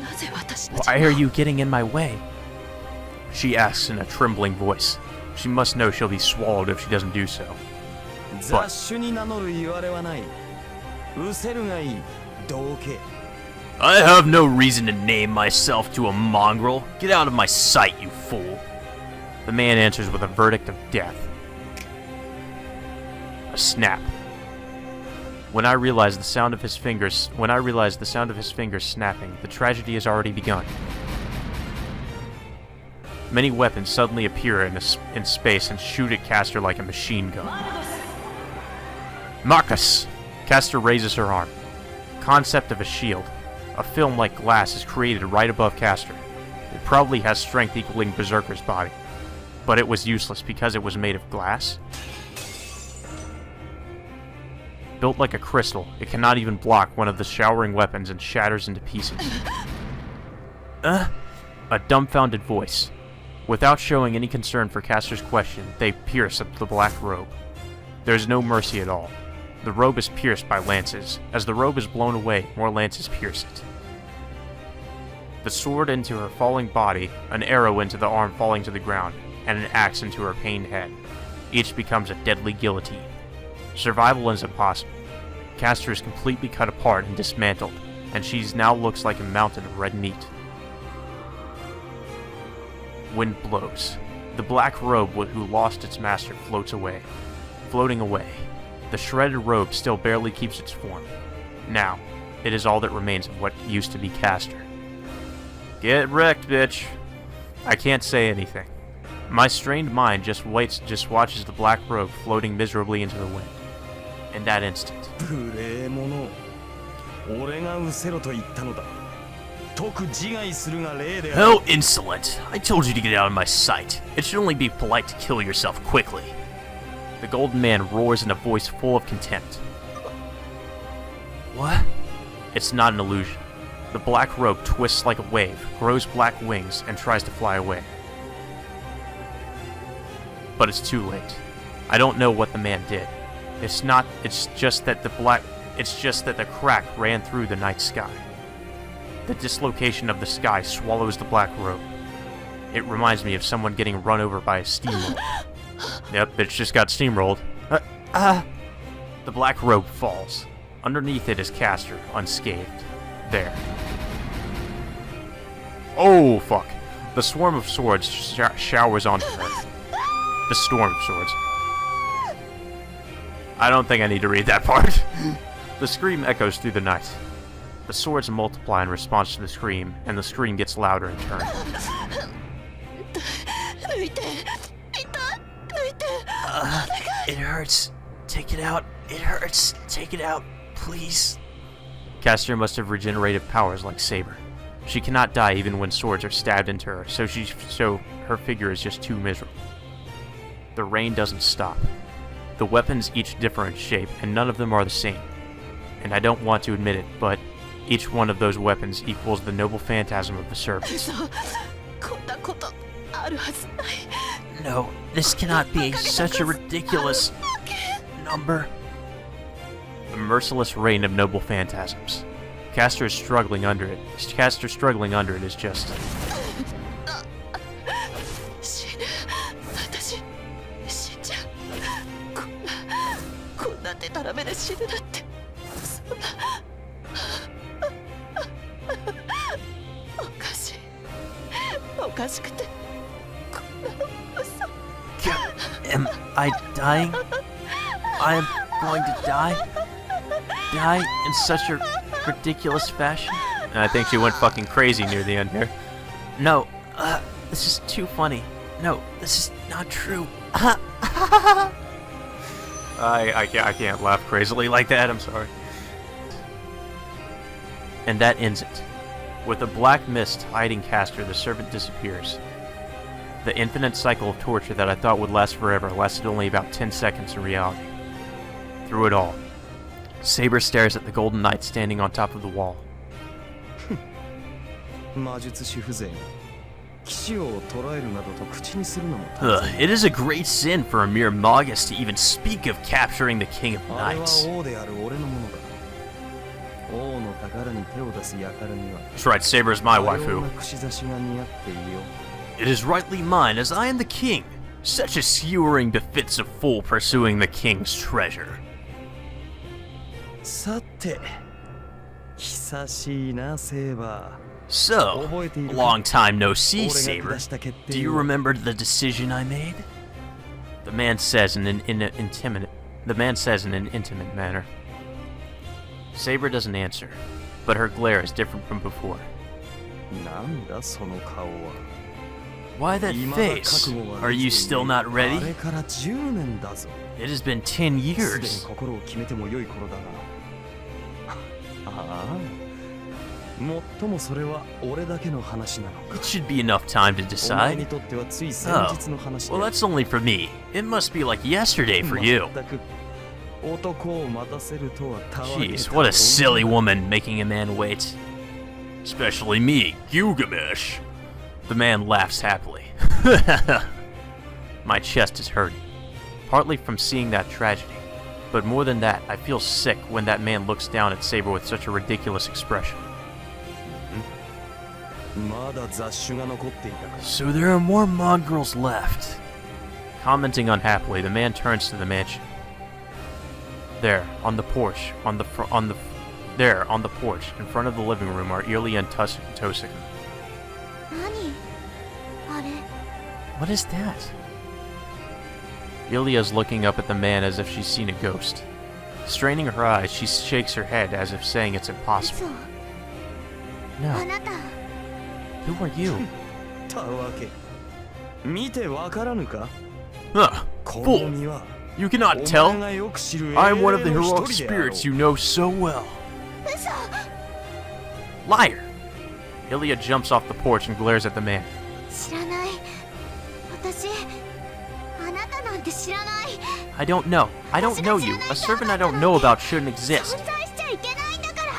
はなぜ私たちを Why are you getting in my way? She asks in a trembling voice. She must know she'll be swallowed if she doesn't do so. 雑種に名乗る言われはない。失せるがいい。どけ。 I have no reason to name myself to a mongrel. Get out of my sight, you fool. The man answers with a verdict of death. A snap. When I realized the sound of his fingers snapping, the tragedy has already begun. Many weapons suddenly appear in space and shoot at Castor like a machine gun. Marcus! Castor raises her arm. Concept of a shield. A film like glass is created right above Castor. It probably has strength equaling Berserker's body. But it was useless because it was made of glass. Built like a crystal, it cannot even block one of the showering weapons and shatters into pieces. A dumbfounded voice. Without showing any concern for Castor's question, they pierce up the black robe. There's no mercy at all. The robe is pierced by lances. As the robe is blown away, more lances pierce it. The sword into her falling body, an arrow into the arm falling to the ground, and an axe into her pained head. Each becomes a deadly guillotine. Survival is impossible. Castor is completely cut apart and dismantled, and she now looks like a mountain of red meat. Wind blows. The black robe who lost its master floats away. Floating away. The shredded robe still barely keeps its form. Now, it is all that remains of what used to be Castor. Get wrecked, bitch. I can't say anything. My strained mind just watches the black robe floating miserably into the wind. In that instant, 無礼者。俺が失せろと言ったのだ。特自害するが礼である。 How insolent! I told you to get out of my sight. It should only be polite to kill yourself quickly. The golden man roars in a voice full of contempt. What? It's not an illusion. The black robe twists like a wave, grows black wings, and tries to fly away. But it's too late. I don't know what the man did. It's just that the crack ran through the night sky. The dislocation of the sky swallows the black robe. It reminds me of someone getting run over by a steamroller. Yep, bitch just got steamrolled. The black robe falls. Underneath it is Castor, unscathed. There. Oh, fuck. The swarm of swords showers onto her. The storm of swords. I don't think I need to read that part. The scream echoes through the night. The swords multiply in response to the scream, and the scream gets louder in turn. It hurts. Take it out. It hurts. Take it out, please. Castor must have regenerative powers like Saber. She cannot die even when swords are stabbed into her, so her figure is just too miserable. The rain doesn't stop. The weapons each differ in shape, and none of them are the same. And I don't want to admit it, but Each one of those weapons equals the noble phantasm of the serpent. 嘘、こんなことあるはずない。 No, this cannot be such a ridiculous number. The merciless reign of noble phantasms. Castor struggling under it is just... 死ぬ。私、死んじゃう。こんなデタラメで死ぬなんて。そんな。おかしい。おかしくて。こんな嘘。 Am I dying? I am going to die? Die in such a ridiculous fashion? And I think she went fucking crazy near the end here. No, this is too funny. No, this is not true. I can't laugh crazily like that, I'm sorry. And that ends it. With a black mist hiding Castor, the servant disappears. The infinite cycle of torture that I thought would last forever lasted only about 10 seconds in reality. Through it all, Saber stares at the Golden Knight standing on top of the wall. 魔術師風情。騎士王を捕らえるなどと口にするのも It is a great sin for a mere Magus to even speak of capturing the King of あれは Knights. 王である俺のものだ。王の宝に手を出す輩には That's right, Saber is my 多様 waifu. な串刺しが似合っているよ。 It is rightly mine, as I am the king. Such a skewering befits a fool pursuing the king's treasure. さて、久しいな、セーバー。 So, 覚えているか long time no see, 俺が Saber. 下した決 Do 定 you を remember the decision I made? The man says in an intimate manner. Saber doesn't answer, but her glare is different from before. なんだその顔は。 Why that 未だ face? 覚悟は Are you できてい still る not あ ready? れから10年だぞ。 It has been 10すでに years. 心を決めても良い頃だが。ああ。もっともそれは俺だけの話なのか。 It should be enough time to お前 decide. にとってはつい先 Oh, 日の話 well, で。 that's only for me. It must be like yesterday for you. 全く男を待たせるとはたわけ Jeez, た what a silly woman making a man wait. Especially me, Gilgamesh. The man laughs happily. My chest is hurting, partly from seeing that tragedy. But more than that, I feel sick when that man looks down at Saber with such a ridiculous expression. まだ雑種が残っていたか。 So there are more mongrels left. Commenting unhappily, the man turns to the mansion. There, on the porch, on the porch, in front of the living room, are Ilya and Tosika. 何あれ What is that? Ilya's looking up at the man as if she's seen a ghost. Straining her eyes, she shakes her head as if saying it's impossible. 嘘あ No, なた who are you? たわけ。見てわからぬか。 Huh, この fool! 身は You お cannot 前 tell? がよく知る I am one of the 英霊の heroic 一人であろう spirits you know so well. 嘘 Liar! Ilya jumps off the porch and glares at the man. 知らない私あなたなんて知らない I don't know. I don't know you. A servant I don't know about shouldn't exist. 存在しちゃいけないんだから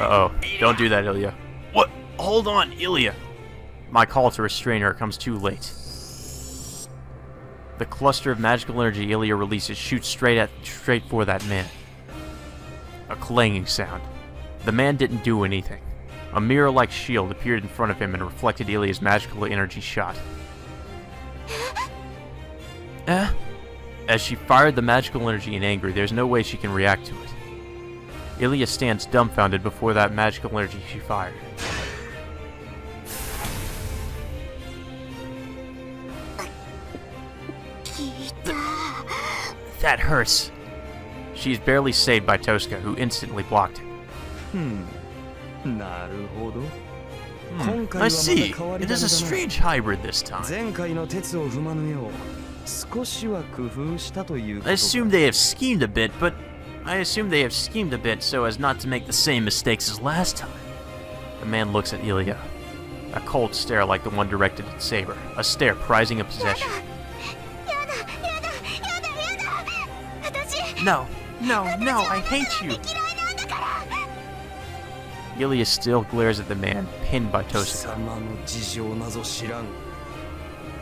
Uh-oh. Don't do that, Ilya. What? Hold on, Ilya! My call to restrain her comes too late. The cluster of magical energy Ilya releases shoots straight for that man. A clanging sound. The man didn't do anything. A mirror-like shield appeared in front of him and reflected Ilya's magical energy shot. As she fired the magical energy in anger, there's no way she can react to it. Ilya stands dumbfounded before that magical energy she fired. That hurts. She is barely saved by Tosca, who instantly blocked it. なるほど。 I see. It is a strange hybrid this time. 前回の鉄を踏まぬよう少しは工夫したということ I だ。 assume they have schemed a bit, but I assume they have schemed a bit so as not to make the same mistakes as last time. The man looks at Ilya. A cold stare like the one directed at Saber. A stare prizing a possession. やだやだやだやだ私 No, No, no, I hate you! Ilya still glares at the man, pinned by 貴 Tosuke. 様の事情なぞ知らん。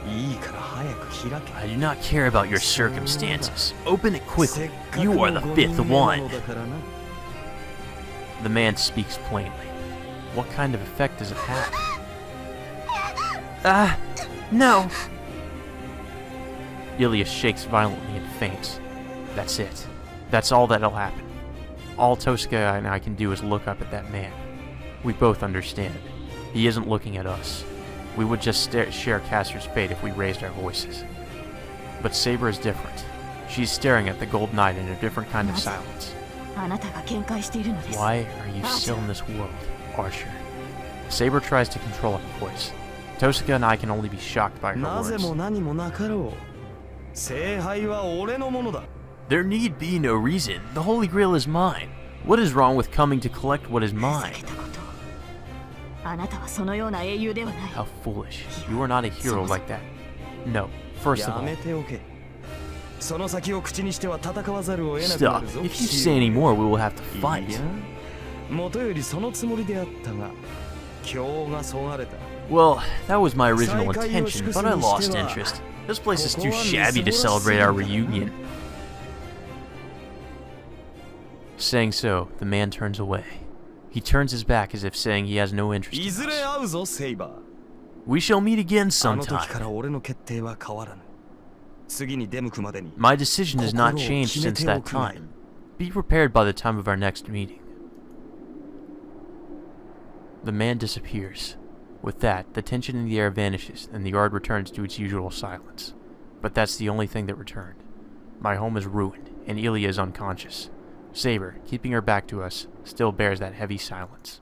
いいから早く開け。 I do not care about your circumstances. Open it quickly. You are the fifth one. The man speaks plainly. What kind of effect does it have? No! Ilya shakes violently and faints. That's it. That's all that'll happen. All Tosuke and I can do is look up at that man. We both understand. He isn't looking at us. We would just share Castor's fate if we raised our voices. But Saber is different. She's staring at the Gold Knight in a different kind of silence. あなたが見解しているのです。 Why are you still in this world, Archer? Saber tries to control her voice. Tosuke and I can only be shocked by her なぜ words. も何もなかろう。聖杯は俺のものだ。 There need be no reason. The Holy Grail is mine. What is wrong with coming to collect what is ふ mine? ざけたこと。あなたはそのような英雄ではない。 How foolish. You are not a hero like that. No. First of や all, めておけ。その先を口にしては戦わざるを得なくな stop. るぞ。 If you say any more, we will have to い fight. や、もとよりそのつもりであったが、今日がそがれた。 Well, that was my original intention, but I lost interest. This place is too shabby to celebrate our reunion. Saying so, the man turns away. He turns his back as if saying he has no interest い in ずれ us. 会うぞ、セイバー。 We shall meet again あの時か sometime. ら俺の決定は変わらぬ。次に出向くまでに。 My decision has not changed since that time. Be prepared by the time of our next meeting. The man disappears. With that, the tension in the air vanishes and the yard returns to its usual silence. But that's the only thing that returned. My home is ruined, and Ilya is unconscious. Saber, keeping her back to us, still bears that heavy silence.